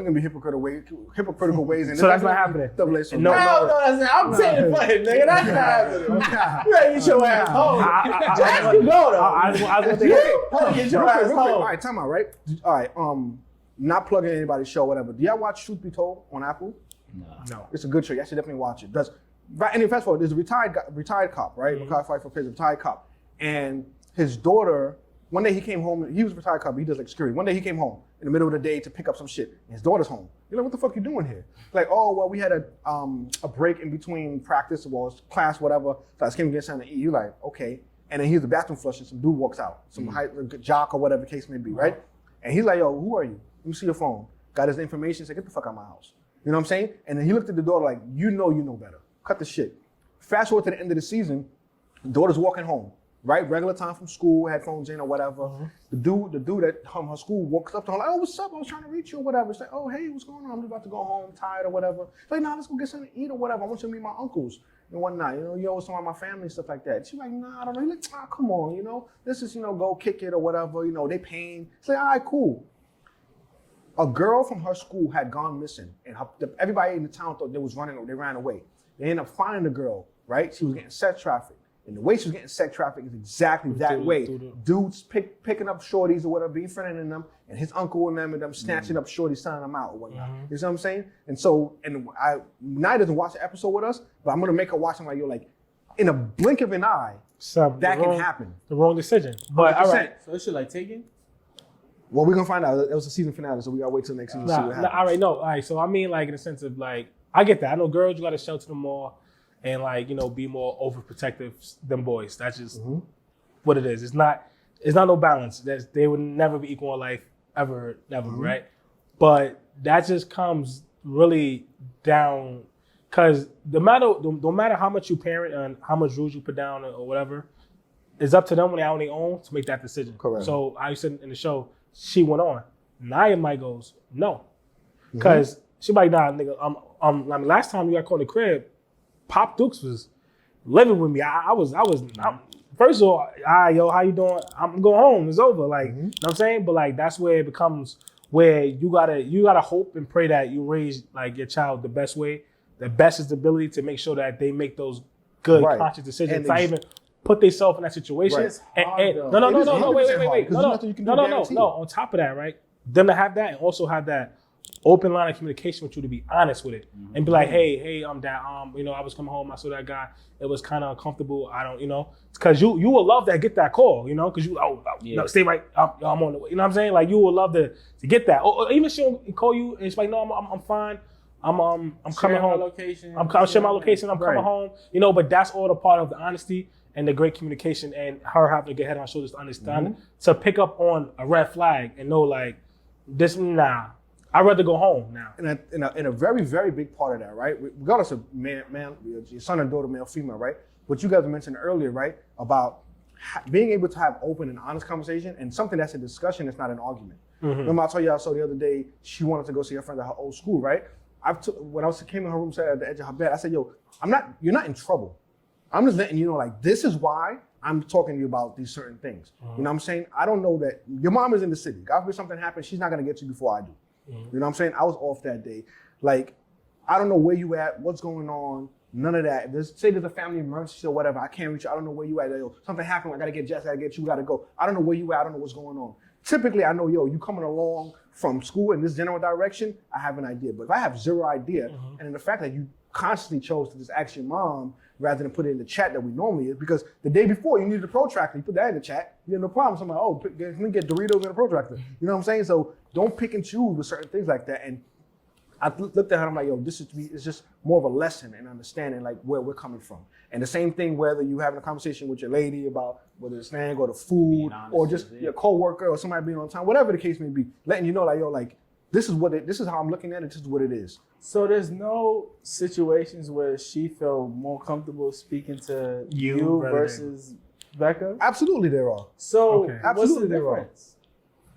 gonna be hypocritical ways, and so that's not happening. No, that's not. I'm saying for him, nigga. That's not happening. You gotta get your ass home. Jax can go though. I was gonna think, get your ass home. All right, time out, right? All right, not plugging anybody's show, whatever. Do y'all watch Truth Be Told on Apple? No. It's a good show. You should definitely watch it. And first of all, there's a retired cop, right? Makai Pfeiffer plays a retired cop, and his daughter. One day he came home. He was a retired cop. He does like security. One day he came home in the middle of the day to pick up some shit. And his daughter's home. You're like, what the fuck you doing here? Like, oh well, we had a break in between practice, class, whatever. So I just came to get something to eat. You're like, okay. And then here's the bathroom flush and some dude walks out, some jock or whatever the case may be, right? And he's like, yo, who are you? Let me see your phone. Got his information, said, get the fuck out of my house. You know what I'm saying? And then he looked at the daughter like, you know better. Cut the shit. Fast forward to the end of the season, daughter's walking home, right? Regular time from school, headphones in or whatever. The dude at her school walks up to her like, oh, what's up? I was trying to reach you or whatever. It's like, oh, hey, what's going on? I'm about to go home, tired or whatever. It's like, nah, let's go get something to eat or whatever. I want you to meet my uncles and whatnot. You know, you always talking about my family and stuff like that. She's like, nah, I don't know. He's like, come on, you know, let's just, go kick it or whatever. You know, they paying. It's like, all right, cool. A girl from her school had gone missing, and everybody in the town thought they ran away. They ended up finding the girl, right? She was getting sex trafficked. And the way she was getting sex trafficked is exactly that way. Dudes picking up shorties or whatever, befriending them, and his uncle and them snatching up shorties, selling them out or whatnot. You know what I'm saying? And so, Nye doesn't watch the episode with us, but I'm gonna make her watch him like, in a blink of an eye, that can happen. The wrong decision. But all right. So this shit like Taken? Well, we're gonna find out. It was a season finale, so we gotta wait till next season to see what happens. All right, no. All right, so I mean, like, in the sense of, like, I get that. I know girls, you gotta shelter them more and, like, be more overprotective than boys. That's just what it is. It's not no balance. They would never be equal in life, ever, never, right? But that just comes really down, because no matter how much you parent and how much rules you put down or whatever, it's up to them when they're on their own to make that decision. Correct. So I said in the show, she went on. Naya might goes, no. Because she like, nah, nigga, I mean, last time you got caught in the crib, Pop Dukes was living with me. First of all, yo, how you doing? I'm going home. It's over. Like, you know what I'm saying? But like, that's where it becomes where you gotta hope and pray that you raise like your child the best way, the best is the ability to make sure that they make those good conscious decisions. Not even put themselves in that situation. Right. No, wait. No. On top of that, right? Them to have that and also have that open line of communication with you, to be honest with it and be like, hey, Dad, I was coming home, I saw that guy, it was kind of uncomfortable. I don't, because you will love that, get that call, because no, stay right, I'm on the way. You know what I'm saying? Like, you will love to get that. Or even she'll call you and she's like, no, I'm fine. I'm coming home. I'm sharing my location. I'm coming home. But that's all the part of the honesty and the great communication and her having to get head on shoulders to understand to pick up on a red flag and know like this. Nah, I'd rather go home now. And a very, very big part of that, right? Regardless of man, your son and daughter, male, female, right? What you guys mentioned earlier, right? About being able to have open and honest conversation and something that's a discussion that's not an argument. Remember I told you I saw the other day, she wanted to go see her friend at her old school, right? When I came in her room, sat at the edge of her bed, I said, yo, you're not in trouble. I'm just letting you know, like, this is why I'm talking to you about these certain things. You know what I'm saying? I don't know that your mom is in the city. God forbid something happens, she's not gonna get you before I do. You know what I'm saying? I was off that day. Like, I don't know where you at, what's going on, none of that. Say there's a family emergency or whatever, I can't reach you, I don't know where you at. Yo, something happened, I gotta get Jess, I gotta get you, gotta go. I don't know where you at, I don't know what's going on. Typically, I know, you coming along from school in this general direction, I have an idea. But if I have zero idea, and in the fact that you constantly chose to just ask your mom rather than put it in the chat that we normally is, because the day before you needed a protractor, you put that in the chat, you had no problem. So I'm like, let me get Doritos and a protractor. You know what I'm saying? So don't pick and choose with certain things like that. And I looked at her, I'm like, it's just more of a lesson and understanding like where we're coming from. And the same thing, whether you having a conversation with your lady about whether it's snack or the food or just your coworker or somebody being on time, whatever the case may be, letting you know like, this is how I'm looking at it, this is what it is. So there's no situations where she felt more comfortable speaking to you versus Becca? Absolutely there are. So absolutely there are.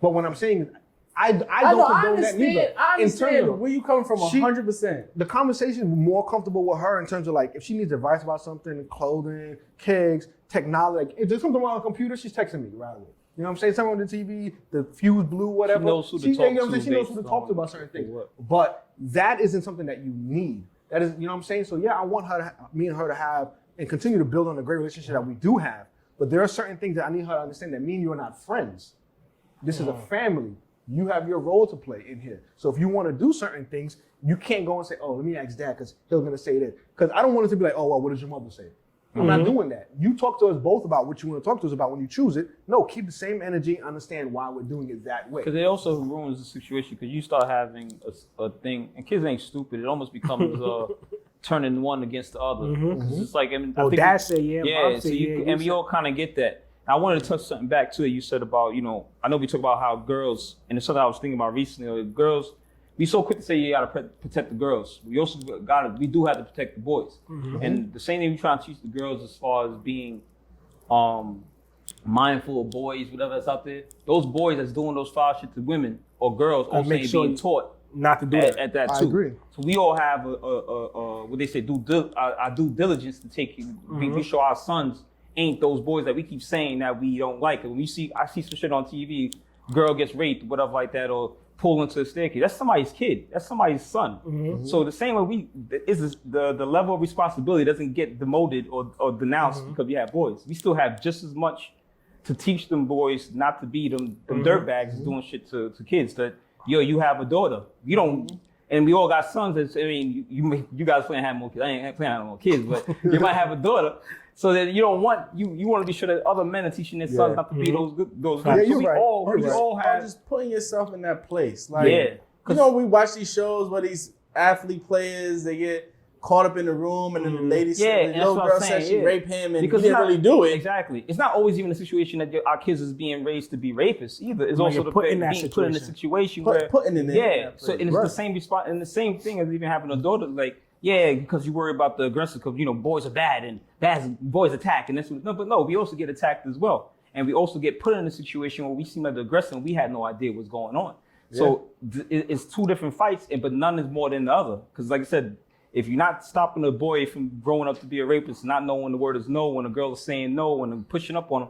But what I'm saying is, I don't condone that neither. I understand where you coming from 100%. The conversation is more comfortable with her in terms of like, if she needs advice about something, clothing, kegs, technology, like, if there's something wrong on the computer, she's texting me right away. You know what I'm saying? Something on the TV, the fuse blew, whatever. She knows who to talk to. She knows who to talk to about certain things. But that isn't something that you need. That is, you know what I'm saying? So yeah, I want me and her to have and continue to build on the great relationship that we do have. But there are certain things that I need her to understand that me and you are not friends. This is a family. You have your role to play in here. So if you want to do certain things, you can't go and say, oh, let me ask Dad because he's going to say this. Because I don't want it to be like, oh, well, what does your mother say? I'm not doing that. You talk to us both about what you want to talk to us about when you choose it. No, keep the same energy, understand why we're doing it that way. Because it also ruins the situation because you start having a thing, and kids ain't stupid. It almost becomes turning one against the other. 'Cause it's like, I mean, I think dad say yeah, yeah. mom So say you, yeah, and we all kind of get that. I wanted to touch something back to it. You said about, you know, I know we talk about how girls, and it's something I was thinking about recently. Girls, we so quick to say you gotta protect the girls. We also we do have to protect the boys. And the same thing we try to teach the girls as far as being mindful of boys, whatever that's out there. Those boys that's doing those foul shit to women or girls also make ain't sure being taught not to do that. at that I too. agree. So we all have what they say, our due diligence to take. We show our sons ain't those boys that we keep saying that we don't like. And when I see some shit on TV, girl gets raped, whatever like that, or pulled into the staircase. That's somebody's kid. That's somebody's son. So the same way the level of responsibility doesn't get demoted or denounced because we have boys. We still have just as much to teach them boys not to be them dirtbags doing shit to kids. That you have a daughter. You don't, and we all got sons. I mean, you guys plan to have more kids. I ain't planning to have more kids, but you might have a daughter. So that you don't want you want to be sure that other men are teaching their sons not to be those good. Yeah, So you're we right. all have. Just putting yourself in that place. Like, Yeah. you know, we watch these shows where these athlete players, they get caught up in the room and then the lady Yeah, said, and the little that's what girl I'm said saying, she yeah. raped him and Because he didn't it's not- really do it. Exactly. It's not always even a situation that our kids is being raised to be rapists either. It's When also you're put in that being put in a situation where Putting it in yeah. that So place. and it's Right. the same response and the same thing as even having a daughter. Like because you worry about the aggressor because boys are bad and boys attack and that's but no, we also get attacked as well, and we also get put in a situation where we seem like the aggressor and we had no idea what's going on. So it's two different fights, but none is more than the other. Because like I said, if you're not stopping a boy from growing up to be a rapist, not knowing when the word is no, when a girl is saying no, when they're pushing up on him,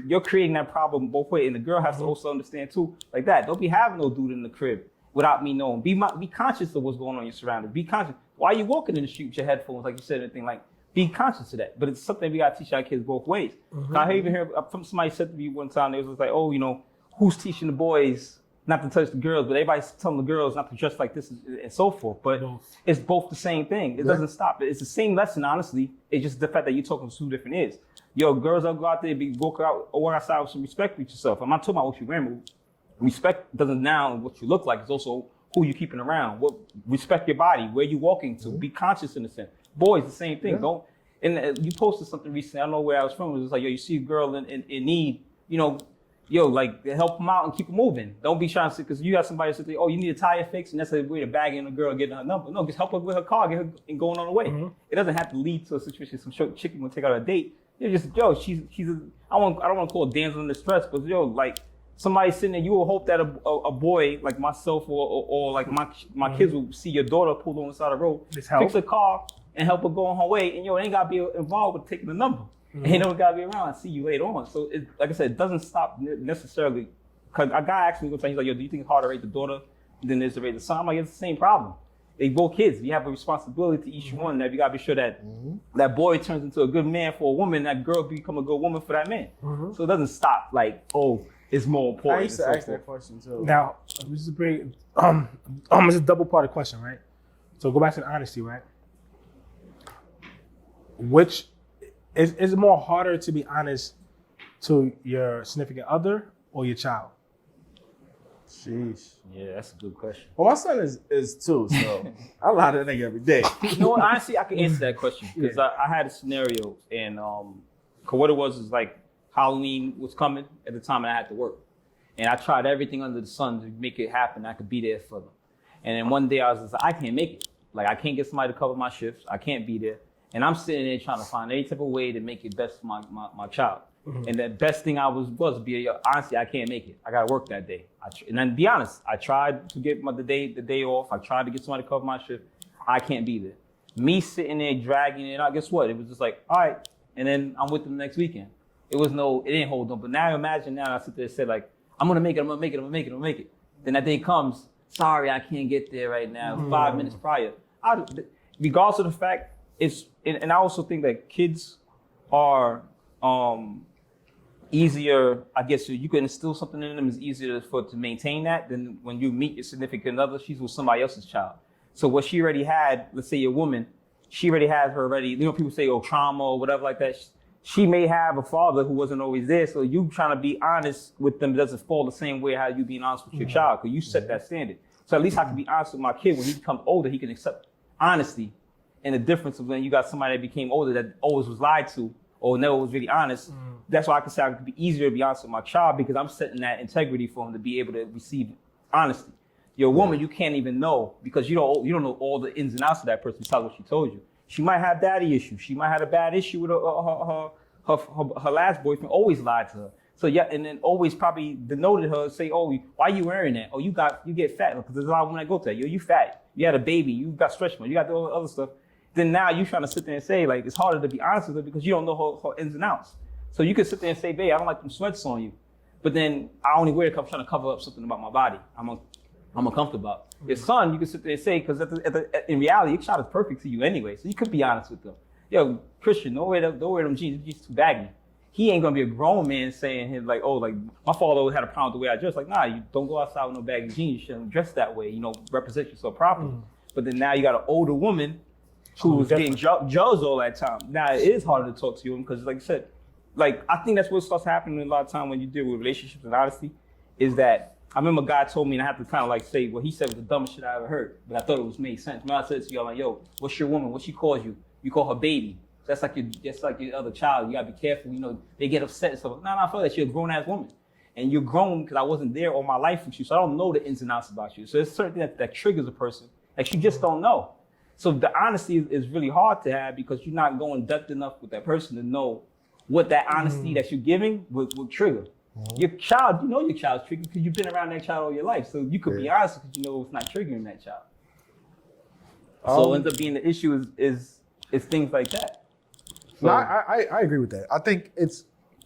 you're creating that problem both ways. And the girl has to also understand too, like that. Don't be having no dude in the crib without me knowing. Be conscious of what's going on in your surroundings. Be conscious. Why are you walking in the street with your headphones, like you said, anything like? Be conscious of that. But it's something we gotta teach our kids both ways. I even heard from somebody said to me one time, they was like, oh, who's teaching the boys not to touch the girls, but everybody's telling the girls not to dress like this and so forth. But it's both the same thing. It doesn't stop. It's the same lesson, honestly. It's just the fact that you're talking to two different ears. Girls will go out there, walk outside with some respect with yourself. I'm not talking about what you're wearing. Respect doesn't now what you look like. It's also who you're keeping around. Respect your body, where you're walking to. Be conscious in a sense. Boys, the same thing. Don't. And you posted something recently. I don't know where I was from. It was like, you see a girl in need, like help them out and keep them moving. Don't be trying to say, because you got somebody that says, oh, you need a tire fix, and that's a way to bag in a girl and getting her number. No, just help her with her car, get her and going on the way. It doesn't have to lead to a situation some chick you want to take out a date. You're just, she's I don't want to call it damsel in distress, but like somebody sitting there, you will hope that a boy like myself or like my kids will see your daughter pulled on the side of the road, fix a car and help her go on her way, and it ain't gotta be involved with taking the number. And it don't gotta be around. I see you later on. So like I said, it doesn't stop necessarily. Cause a guy asked me one time, he's like, "Yo, do you think it's harder to raise the daughter than it is to raise the son?" I'm like, it's the same problem. They both kids. You have a responsibility to each one. That you gotta be sure that that boy turns into a good man for a woman. That girl become a good woman for that man. So it doesn't stop. Like, oh, it's more important. I used to ask that question too. Now, this is a bring it's a double-parted question, right? So go back to the honesty, right? Which is it more harder to be honest to your significant other or your child? Sheesh. Yeah, that's a good question. Well, my son is two, so I lie to that nigga every day. You know what? Honestly, I can answer that question because I had a scenario, and what it was is like Halloween was coming at the time, and I had to work, and I tried everything under the sun to make it happen. I could be there for them, and then one day I was just like, I can't make it. Like I can't get somebody to cover my shifts. I can't be there, and I'm sitting there trying to find any type of way to make it best for my child. And the best thing I was honestly, I can't make it. I got to work that day. And then be honest, I tried to get the day off. I tried to get somebody to cover my shift. I can't be there. Me sitting there dragging it out, guess what? It was just like, all right. And then I'm with them next weekend. It didn't hold on. But now imagine I sit there and say like, I'm going to make it. Then that day comes, sorry, I can't get there right now. 5 minutes prior. Regardless of the fact, and I also think that kids are, easier, I guess you can instill something in them is easier to maintain that than when you meet your significant other, she's with somebody else's child. So what she already had, let's say a woman, she already has her already, people say, trauma or whatever like that. She may have a father who wasn't always there. So you trying to be honest with them doesn't fall the same way how you being honest with your child, because you set that standard. So at least I can be honest with my kid when he becomes older, he can accept honesty. And the difference of when you got somebody that became older that always was lied to or never was really honest, that's why I can say it could be easier to be honest with my child because I'm setting that integrity for him to be able to receive honesty. You're a woman, you can't even know because you don't know all the ins and outs of that person besides what she told you. She might have daddy issues. She might have a bad issue with her last boyfriend. Always lied to her. So yeah, and then always probably denoted her, say, oh, why you wearing that? Oh, you get fat because there's a lot of women that go to that. Yo, you fat. You had a baby. You got stretch marks. You got all the other stuff. Then now you trying to sit there and say like it's harder to be honest with her because you don't know her ins and outs. So you can sit there and say, babe, I don't like them sweats on you, but then I only wear it because I'm trying to cover up something about my body. I'm uncomfortable about. Your son, you can sit there and say, because in reality, your child is perfect to you anyway, so you could be honest with them. Yo, Christian, don't wear them jeans. They're just too baggy. He ain't gonna be a grown man saying him like, oh, like my father always had a problem with the way I dress. Like, nah, you don't go outside with no baggy jeans. You shouldn't dress that way. You know, represent yourself properly. But then now you got an older woman who's getting judged all that time. Now it is harder to talk to you because, like I said, like I think that's what starts happening a lot of time when you deal with relationships and honesty, is that. I remember a guy told me, and I have to kind of like say what he said was the dumbest shit I ever heard, but I thought it was made sense. Remember I said to y'all like, yo, what's your woman? What she calls you? You call her baby. That's like your other child. You gotta be careful. You know, they get upset and stuff. No, I feel like you're a grown ass woman, and you're grown because I wasn't there all my life with you, so I don't know the ins and outs about you. So there's certain things that triggers a person that you just don't know. So the honesty is really hard to have because you're not going depth enough with that person to know what that honesty that you're giving will trigger. Your child, you know your child's triggering because you've been around that child all your life. So you could be honest because you know it's not triggering that child. So it ends up being the issue is things like that. So, no, I agree with that. I think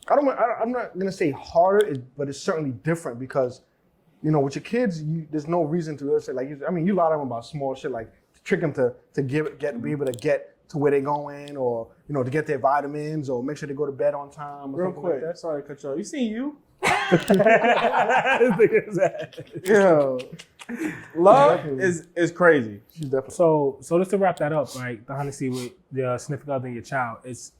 I'm not gonna say harder, but it's certainly different because, you know, with your kids, there's no reason to say like, I mean, you lie to them about small shit like to trick them to be able to get to where they're going, or you know, to get their vitamins, or make sure they go to bed on time. Or real quick, like that. sorry to cut you off. You seen you? Yo, love is crazy. She's definitely. So just to wrap that up, right? The honesty with the sniffing other and your child, it's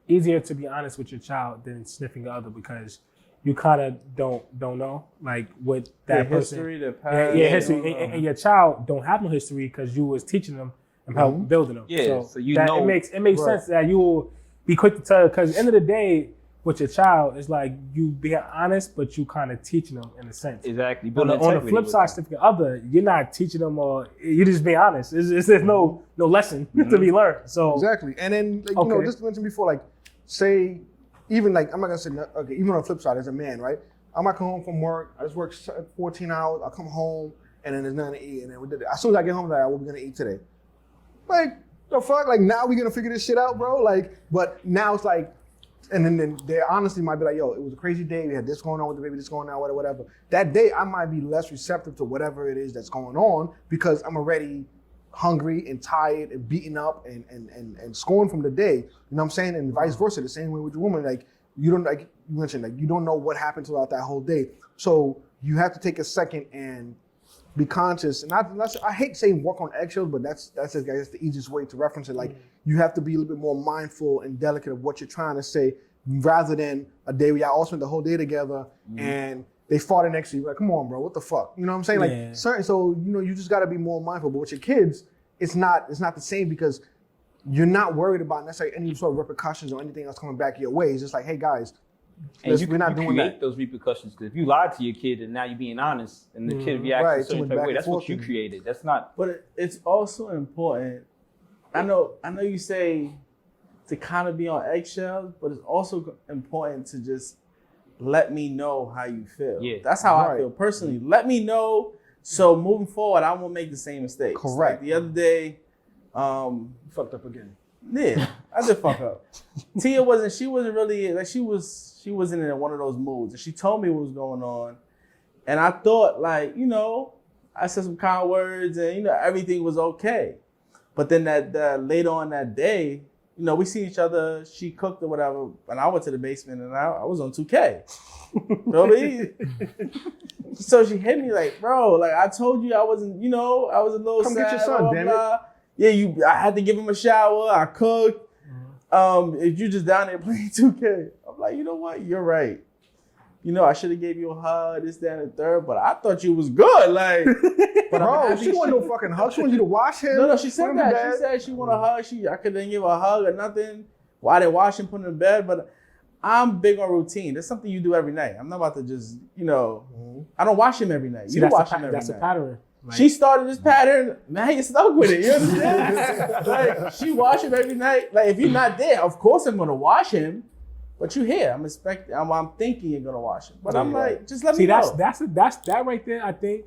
easier to be honest with your child than sniffing the other because you kind of don't know like what that person history, the past, history, and your child don't have no history because you was teaching them and help building them. Yeah, so you that know it makes sense that you will be quick to tell because at the end of the day. With your child, it's like you being honest, but you kind of teaching them in a sense. Exactly. On the flip side, significant other, you're not teaching them, or you just being honest. There's no lesson to be learned. So exactly, and then like, you know, just mentioned before, like say, even like I'm not gonna say okay, even on the flip side, as a man, right? I might come home from work. I just work 14 hours. I come home, and then there's nothing to eat, and then we did it. As soon as I get home, like, what we gonna eat today? Like the fuck, like now we gonna figure this shit out, bro. Like, but now it's like. And then they honestly might be like, yo, it was a crazy day. We had this going on with the baby, this going on, whatever. That day, I might be less receptive to whatever it is that's going on because I'm already hungry and tired and beaten up and scorned from the day. You know what I'm saying? And vice versa, the same way with your woman. Like, you don't, like you mentioned, like you don't know what happened throughout that whole day. So you have to take a second and be conscious. And I hate saying walk on eggshells, but that's I guess the easiest way to reference it. Like you have to be a little bit more mindful and delicate of what you're trying to say, rather than a day where y'all all spent the whole day together and they fought next to you. Like, come on, bro, what the fuck? You know what I'm saying? Like certain, so you know, you just got to be more mindful. But with your kids, it's not the same because you're not worried about necessarily any sort of repercussions or anything else coming back your way. It's just like, hey guys. We're not doing that. Those repercussions, because if you lied to your kid and now you're being honest, and the kid reacts a certain type of way, that's what you created. That's not. But it's also important. I know you say to kind of be on eggshells, but it's also important to just let me know how you feel. Yeah, that's how I feel personally. Let me know, so moving forward, I won't make the same mistakes. Correct. Like the other day, fucked up again. Yeah, I did fuck up. Tia wasn't really like she wasn't in one of those moods, and she told me what was going on, and I thought like, you know, I said some kind words and you know everything was okay, but then that later on that day, you know, we see each other. She cooked or whatever, and I went to the basement and I was on 2K. Feel me? So she hit me like, bro, like I told you I wasn't, you know, I was a little Come sad. get your son, blah, damn blah. it. Yeah, I had to give him a shower. I cooked. If you just down there playing 2K, I'm like, you know what? You're right. you know, I should have gave you a hug, this, that, and the third, but I thought you was good. Like, but Bro, she want no fucking hug. She want you to wash him. No, she put said him to that. bed. She said she want a hug. I couldn't give her a hug or nothing. Why they wash him, put him in bed? But I'm big on routine. That's something you do every night. I'm not about to just, you know, I don't wash him every night. See, You wash him every that's night. a pattern. Like, She started this pattern. Now you're stuck with it. You understand? Like, she wash him every night. Like, if you're not there, of course I'm gonna wash him. But you here. I'm expecting. I'm thinking you're gonna wash him. But I'm like, just let me know. that's that right there. I think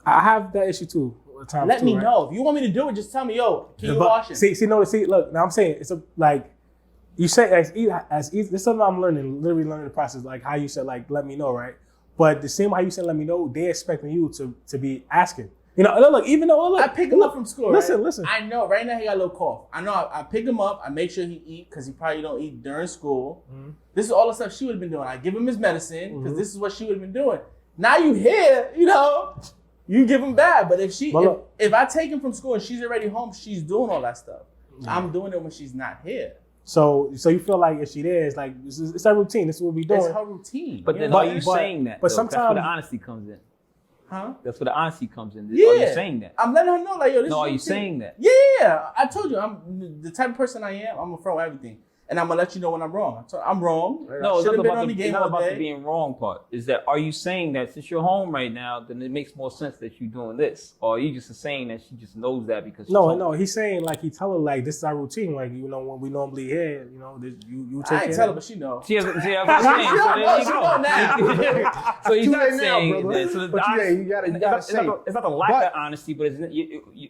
I have that issue too. At times Let too, me right? know. If you want me to do it, just tell me, yo, can you But wash him? See, look, now I'm saying it's like you say as easy. This is something I'm literally learning the process, like how you said, like, let me know, right? But the same way how you said, let me know, they're expecting you to be asking. You know, look, even though I pick him up from school. Listen. I know right now he got a little cough. I know I pick him up. I make sure he eat because he probably don't eat during school. Mm-hmm. This is all the stuff she would have been doing. I give him his medicine because this is what she would have been doing. Now you here, you know, you give him bad. But if I take him from school and she's already home, she's doing all that stuff. I'm doing it when she's not here. So you feel like if she there, it's like it's her routine. This is what we doing. It's her routine. But then know are what you I'm saying? saying that? but though? sometimes- That's where the honesty comes in. Huh? That's where the honesty comes in. Yeah. Are you saying that? I'm letting her know, like, yo, this No, is are you routine. saying that? Yeah, I told you, I'm the type of person I am. I'm gonna throw everything, and I'm gonna let you know when I'm wrong. I'm wrong. No, it's Should've not been about, on the game all the day. being wrong part. Is that, are you saying that since you're home right now, then it makes more sense that you're doing this? Or are you just saying that she just knows that because she's home? No, he's saying like he tell her like this is our routine. Like, you know, when we normally here, you know, you take I care ain't tell her, of but she know. See, that's what I'm saying. So there you She go. know now. So he's Too not late now, saying brother. that. So But you gotta it's say. not the lack of honesty, but it's No,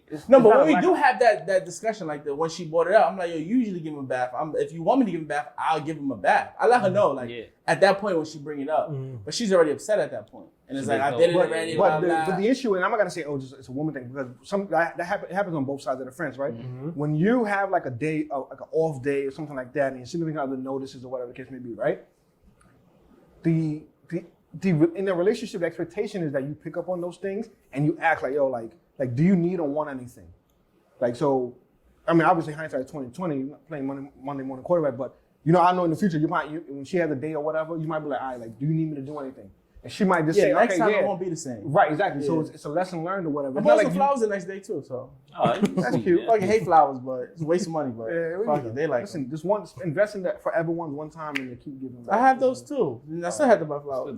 it's but not a when we lack do of- have that discussion like that, when she brought it up, I'm like, yo, you usually give him a bath. If you want me to give him a bath, I'll give him a bath. I let her know, like, Yeah. at that point when she bring it up. But she's already upset at that point. And it's She like, I doesn't did it know. already, blah, But blah. the issue, and I'm not gonna say, it's a woman thing, because that happens on both sides of the fence, right? When you have like a day, like an off day or something like that, and your significant other notices or whatever the case may be, right? The in a relationship, the expectation is that you pick up on those things and you act like, yo, like do you need or want anything? Like, so, I mean, obviously hindsight is 2020, playing Monday morning quarterback, but you know, I know in the future when she has a day or whatever, you might be like, all right, like, do you need me to do anything? And she might just say, next okay, time yeah. it won't be the same. Right, exactly. Yeah. So it's a lesson learned or whatever. I It's bought not some like flowers the next day too, so. That's cute. I fucking hate flowers, but it's a waste of money, but fuck it, they like listen, just invest in that forever one time and then keep giving back. I have those too. And I still have to buy flowers.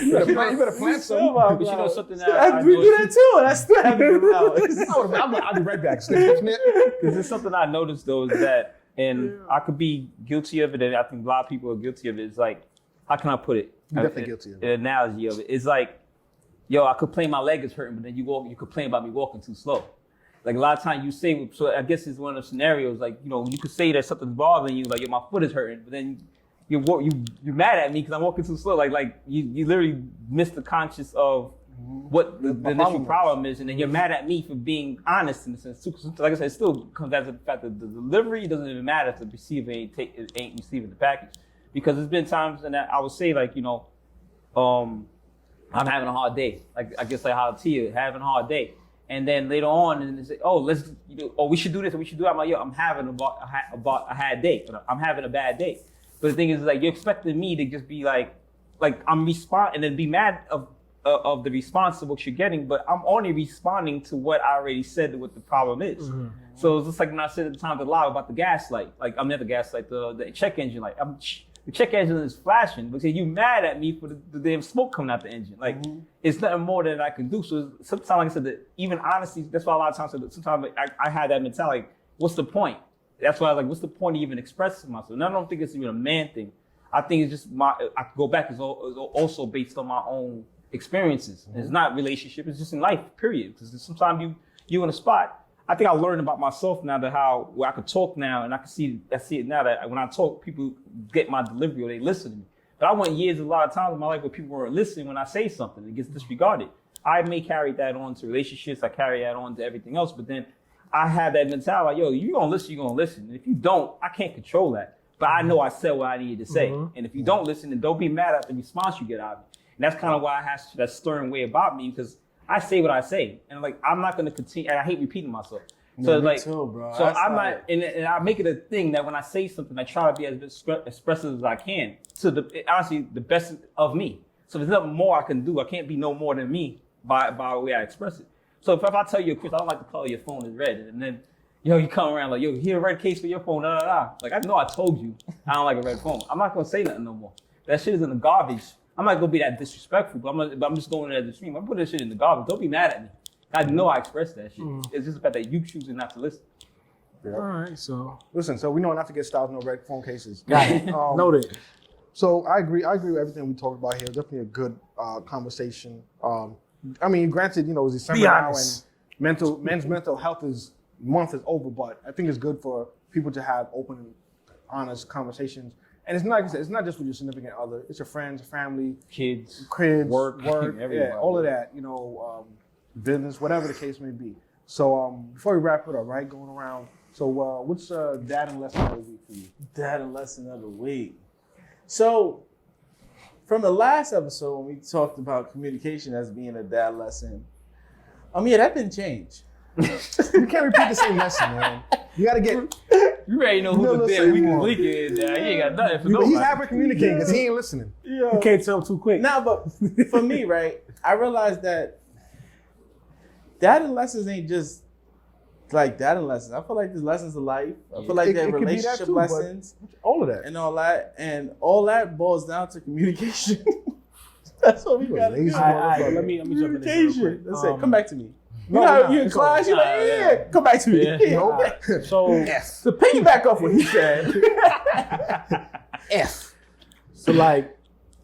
You better plant some. But you know something that I We do noticed- that too, and I still have to buy flowers. I'll be right back. Snip. Because it's something I noticed though is that, and I could be guilty of it, and I think a lot of people are guilty of it. It's like, how can I put it? You're definitely guilty of it. An analogy of it. It's like, yo, I complain my leg is hurting, but then you complain about me walking too slow. Like a lot of times you say, so I guess it's one of the scenarios, like, you know, you could say that something's bothering you, like, yo, my foot is hurting, but then you're mad at me because I'm walking too slow. Like you literally miss the conscious of what the initial problem is, and then you're mad at me for being honest in the sense too. 'Cause like I said, it still comes down to the fact that the delivery doesn't even matter if the receiver ain't receiving the package. Because there's been times and I would say, like, you know, I'm having a hard day. Like, I guess like how Tia having a hard day. And then later on, and they say, oh, we should do this, or we should do that. I'm like, yo, I'm having a bad day. I'm having a bad day. But the thing is, like, you're expecting me to just be like I'm responding and then be mad of the response of what you're getting, but I'm only responding to what I already said what the problem is. Mm-hmm. So it's just like when I said at the time to lie about the gas light. Like, I'm never gaslight, the check engine light. The check engine is flashing because you mad at me for the damn smoke coming out the engine. Like, it's nothing more than I can do. So sometimes, like I said, that even honesty, that's why a lot of times, sometimes I had that mentality, like, what's the point? That's why I was like, what's the point of even expressing myself? And I don't think it's even a man thing. I think it's just I go back, it's also based on my own experiences. It's not relationship, it's just in life, period. Because sometimes you in a spot. I think I learned about myself now where I could talk now, and I see it now that when I talk, people get my delivery or they listen to me. But I went years, a lot of times in my life where people weren't listening when I say something. It gets disregarded. I may carry that on to relationships. I carry that on to everything else. But then I have that mentality, like, yo, you're going to listen. And if you don't, I can't control that. But I know I said what I needed to say. Mm-hmm. And if you don't listen, then don't be mad at the response you get out of it. And that's kind of why I have that stern way about me, because I say what I say. And like, I'm not going to continue, and I hate repeating myself. So me like, too, bro. so That's I'm like- not, and I make it a thing that when I say something, I try to be as expressive as I can to honestly the best of me. So there's nothing more I can do. I can't be no more than me by the way I express it. So if I tell you, Chris, I don't like the color your phone is red, and then you come around like, yo, here a red case for your phone, da da da. Like I know I told you I don't like a red phone. I'm not gonna say nothing no more. That shit is in the garbage. I'm not gonna be that disrespectful, but I'm just going at the stream. I'm putting that shit in the garbage. Don't be mad at me. I know I expressed that shit. It's just the fact that you choosing not to listen. Yeah. All right, so Listen, so we know not to get Styles no red phone cases. got it. Noted. So I agree with everything we talked about here. Definitely a good conversation. I mean, granted, you know, it's December Be now, and honest. men's mental health month is over, but I think it's good for people to have open and honest conversations. And it's not, like I said, it's not just with your significant other. It's your friends, family, Kids, work, everybody. yeah, all of that. You know, business, whatever the case may be. So before we wrap it up, right, going around. So what's dad and lesson of the week for you? Dad and lesson of the week. So, from the last episode when we talked about communication as being a dad lesson, yeah, that didn't change. You can't repeat the same lesson, man. You got to get. You already know who No, the listen, damn weakest anymore. link is. He ain't got nothing for He's nobody. hyper communicating because he ain't listening. Yeah. You can't tell him too quick. Nah, but for me, right, I realized that dad and lessons ain't just like dad and lessons. I feel like there's lessons of life. I feel like It they're could be that relationship too, but- lessons All of that. and all that. And all that boils down to communication. That's what we You a gotta lazy do. All right, let me jump in this real Communication. quick. That's it. Come back to me. You No, know how no, you in it's class, you're like, all right. yeah, come back to me. Yeah. Yeah. Nope. So F. To piggyback off what he said. F. So like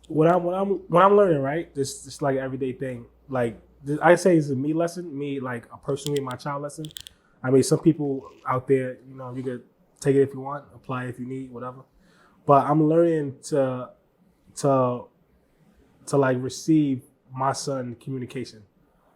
what I'm learning, right? This like an everyday thing. Like I say it's a me lesson, me like a personally my child lesson. I mean, some people out there, you know, you could take it if you want, apply it if you need, whatever. But I'm learning to like receive my son communication,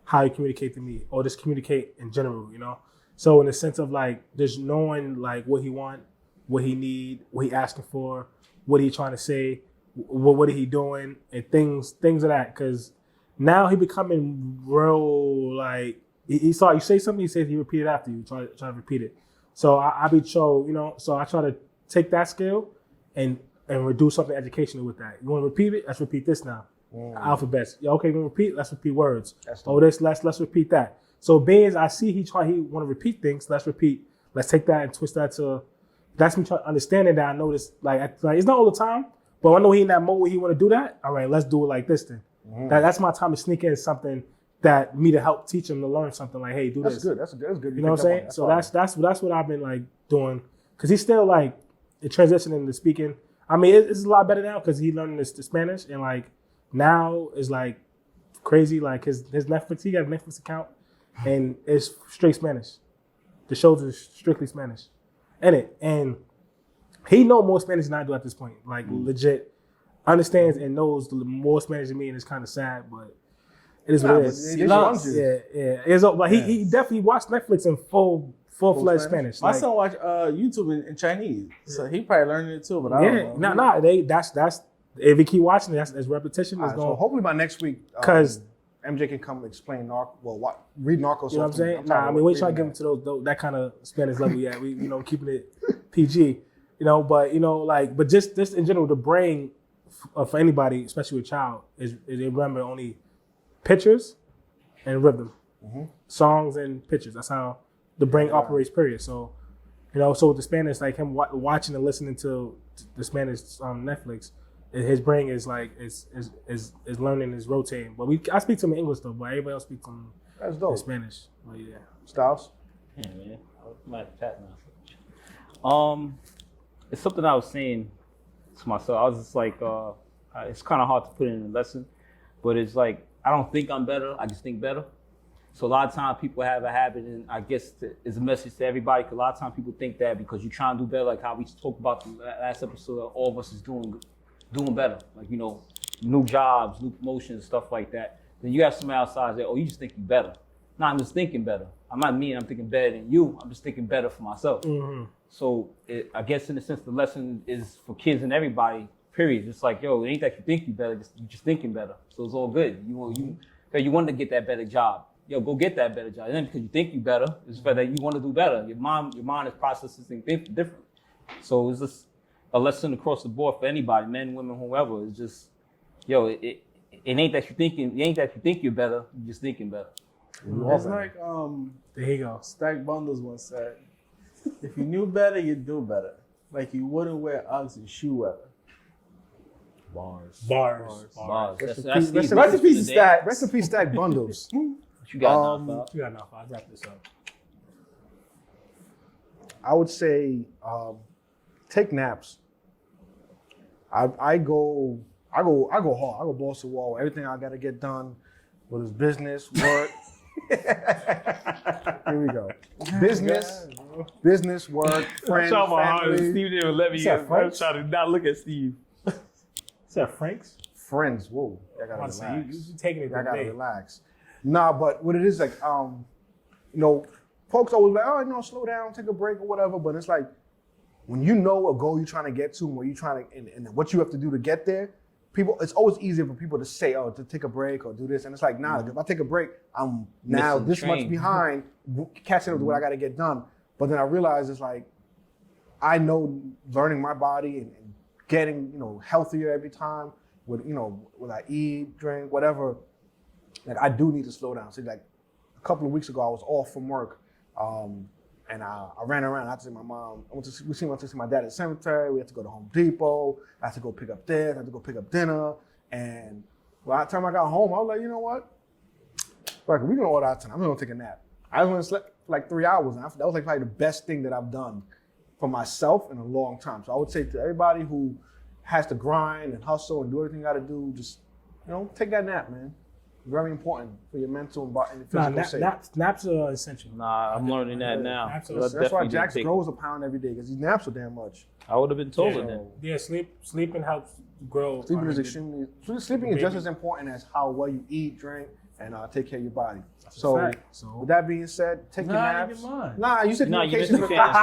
how he communicate to me, or just communicate in general, you know. So in the sense of like just knowing like what he want, what he need, what he asking for, what he trying to say, what he doing, and things of that. Because now he becoming real like he saw you say something, he says he repeat it after you, try to repeat it. So I be you know. So I try to take that skill and do something educational with that. You want to repeat it? Let's repeat this now. Alphabets. Yeah, okay, we repeat. Let's repeat words. Let's repeat that. So being I see he want to repeat things. Let's repeat. Let's take that and twist that to. That's me understanding that I notice like it's not all the time, but I know he in that mode where he want to do that. All right, let's do it like this then. That's my time to sneak in something that me to help teach him to learn something like, hey, do That's this. good. That's good. You know what I'm saying? So that's what I've been like doing because he's still like transitioning into speaking. I mean, it's a lot better now because he's learning the Spanish and like now is like crazy. Like his Netflix, he got a Netflix account and it's straight Spanish. The shows are strictly Spanish in it, and he know more Spanish than I do at this point. Like legit understands and knows more Spanish than me, and it's kind of sad, but. It is what it is. He loves you. Yeah. It's like he definitely watched Netflix in full-fledged Spanish. My Like, son watch YouTube in Chinese, so he probably learning it too. But I don't know. that's if he keep watching, that's repetition. All Is right, going so hopefully by next week, 'Cause- MJ can come explain read Narcos. you know what I'm saying? Nah, I mean we try to get him to those that kind of Spanish level. Yeah, we keeping it PG. You know, but but just in general, the brain for anybody, especially a child, is they remember only pictures and rhythm, songs and pictures. That's how the brain operates. Period. So, so with the Spanish, like him watching and listening to the Spanish Netflix, his brain is like is learning, is rotating. But I speak to him in English though, but everybody else speaks to him That's in dope. Spanish. But yeah. Styles. Yeah, man. I'm at the chat now. It's something I was saying to myself. I was just like, it's kind of hard to put in a lesson, but it's like I don't think I'm better. I just think better. So a lot of times people have a habit, and I guess it's a message to everybody. Because a lot of times people think that because you're trying to do better, like how we spoke about the last episode, all of us is doing better. Like new jobs, new promotions, stuff like that. Then you have somebody outside say, "Oh, you just think you better." No, I'm just thinking better. I'm not mean I'm thinking better than you. I'm just thinking better for myself. Mm-hmm. So I guess in a sense, the lesson is for kids and everybody. Period. It's like, yo, it ain't that you think you better. You just thinking better. So it's all good. You want to get that better job. yo, go get that better job. It ain't because you think you better. It's for that you want to do better. Your mind is processing things different. So it's just a lesson across the board for anybody, men, women, whoever. It's just, yo, it ain't that you think you're better. You're just thinking better. It's like There you go. Stack Bundles once said, if you knew better, you'd do better. Like you wouldn't wear Uggs in shoe weather. Bars. That's Rest in peace, Stack. Rest in peace, Stack Bundles. What you got now, You got enough. I'll wrap this up. I would say take naps. I go hard. I go balls to the wall. Everything I gotta get done, whether it's business, work. Here we go. Business, work, friends, family. Steve didn't let me. I'm trying to not look at Steve. Is that Frank's? Friends. Whoa, I gotta Honestly, relax. you taking it I gotta today. relax. Nah, but what it is like, folks always like, oh, slow down, take a break or whatever. But it's like when you know a goal you're trying to get to, and where you trying to, and what you have to do to get there. It's always easier for people to say, oh, to take a break or do this. And it's like, nah, if I take a break, I'm now Missing the this train. much behind catching up with what I got to get done. But then I realized it's like, I know learning my body and getting, healthier every time with, what I eat, drink, whatever. Like I do need to slow down. So like a couple of weeks ago, I was off from work. And I ran around. I had to see my mom. We went to see my dad at the cemetery. We had to go to Home Depot. I had to go pick up this. I had to go pick up dinner. And by the time I got home, I was like, you know what? Like, we're gonna order out tonight. I'm gonna take a nap. I went and slept for like 3 hours, and that was like probably the best thing that I've done for myself in a long time. So I would say to everybody who has to grind and hustle and do everything you got to do, just take that nap, man. Very important for your mental and physical state. Naps are essential. Nah, I'm learning that now. Naps are So essential. That's why definitely Jax didn't grows a pound every day because he naps so damn much. I would have been told Yeah. it then. Yeah, sleeping helps grow. Sleeping is just as important as how well you eat, drink, and take care of your body. So, fact. with that being said, take your naps. Nah, you said Nah, you missed communication. the chance.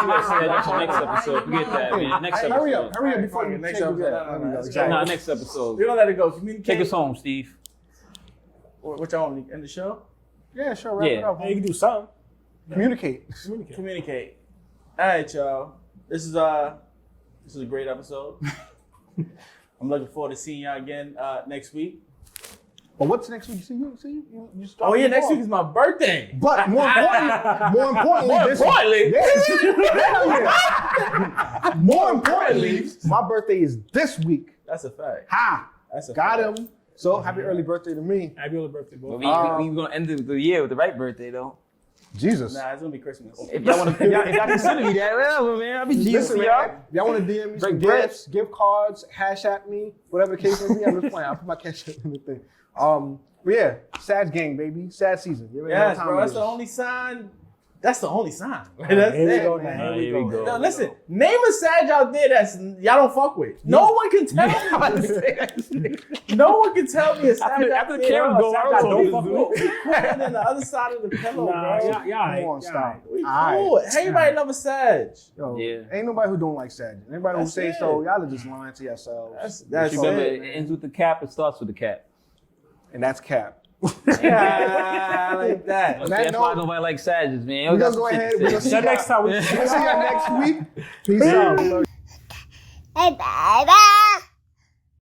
That's the next episode. Forget that, man. Next episode. Hurry up before you Next take episode. it. No, Exactly. Nah, next episode. We're gonna let it go. Communicate. Take us home, Steve. What y'all want to end the show? Yeah, sure. Wrap it up. Yeah, you can do something. Communicate. Communicate. All right, y'all. This is a great episode. I'm looking forward to seeing y'all again next week. But what's next week? You start Oh yeah, next off. week is my birthday. But more importantly, my birthday is this week. That's a fact. Ha! That's a Got fact. him. So happy early birthday to me. Happy early birthday, boy. We gonna end the year with the right birthday though. Jesus. Nah, it's gonna be Christmas. If y'all want to, if y'all consider me that, whatever, man. I'll be Jesus Listen, for man, y'all. if y'all want to DM me some Break bread. gifts, gift cards, hash at me, whatever the case may be, I'm just playing. I'll put my cash app in the thing. But yeah, sad gang, baby. Sad season. You already know what Yes, time bro. it That's is. the only sign. That's the only sign. That's Here we it, go, man. now. Here we go. No, listen. Name a Sag out there that's y'all don't fuck with. No one can tell me. No one can tell me a Sag out after the there. camera go, Sag I I don't don't fuck fuck with. with. We cooler than the other side of the pillow, Nah, bro. yeah, Come on, stop. We All cool. right. Everybody love a Sag. Yo, Yeah. ain't nobody who don't like Sag. Anybody who That's say it. so, y'all are just lying to yourselves. That's Remember, it. it ends with the cap. It starts with the cap. And that's cap. Yeah, like that. that That's why note, nobody likes Sages, man. We're gonna go ahead. We're gonna see Till y'all next time. next week. Peace out. Bye bye.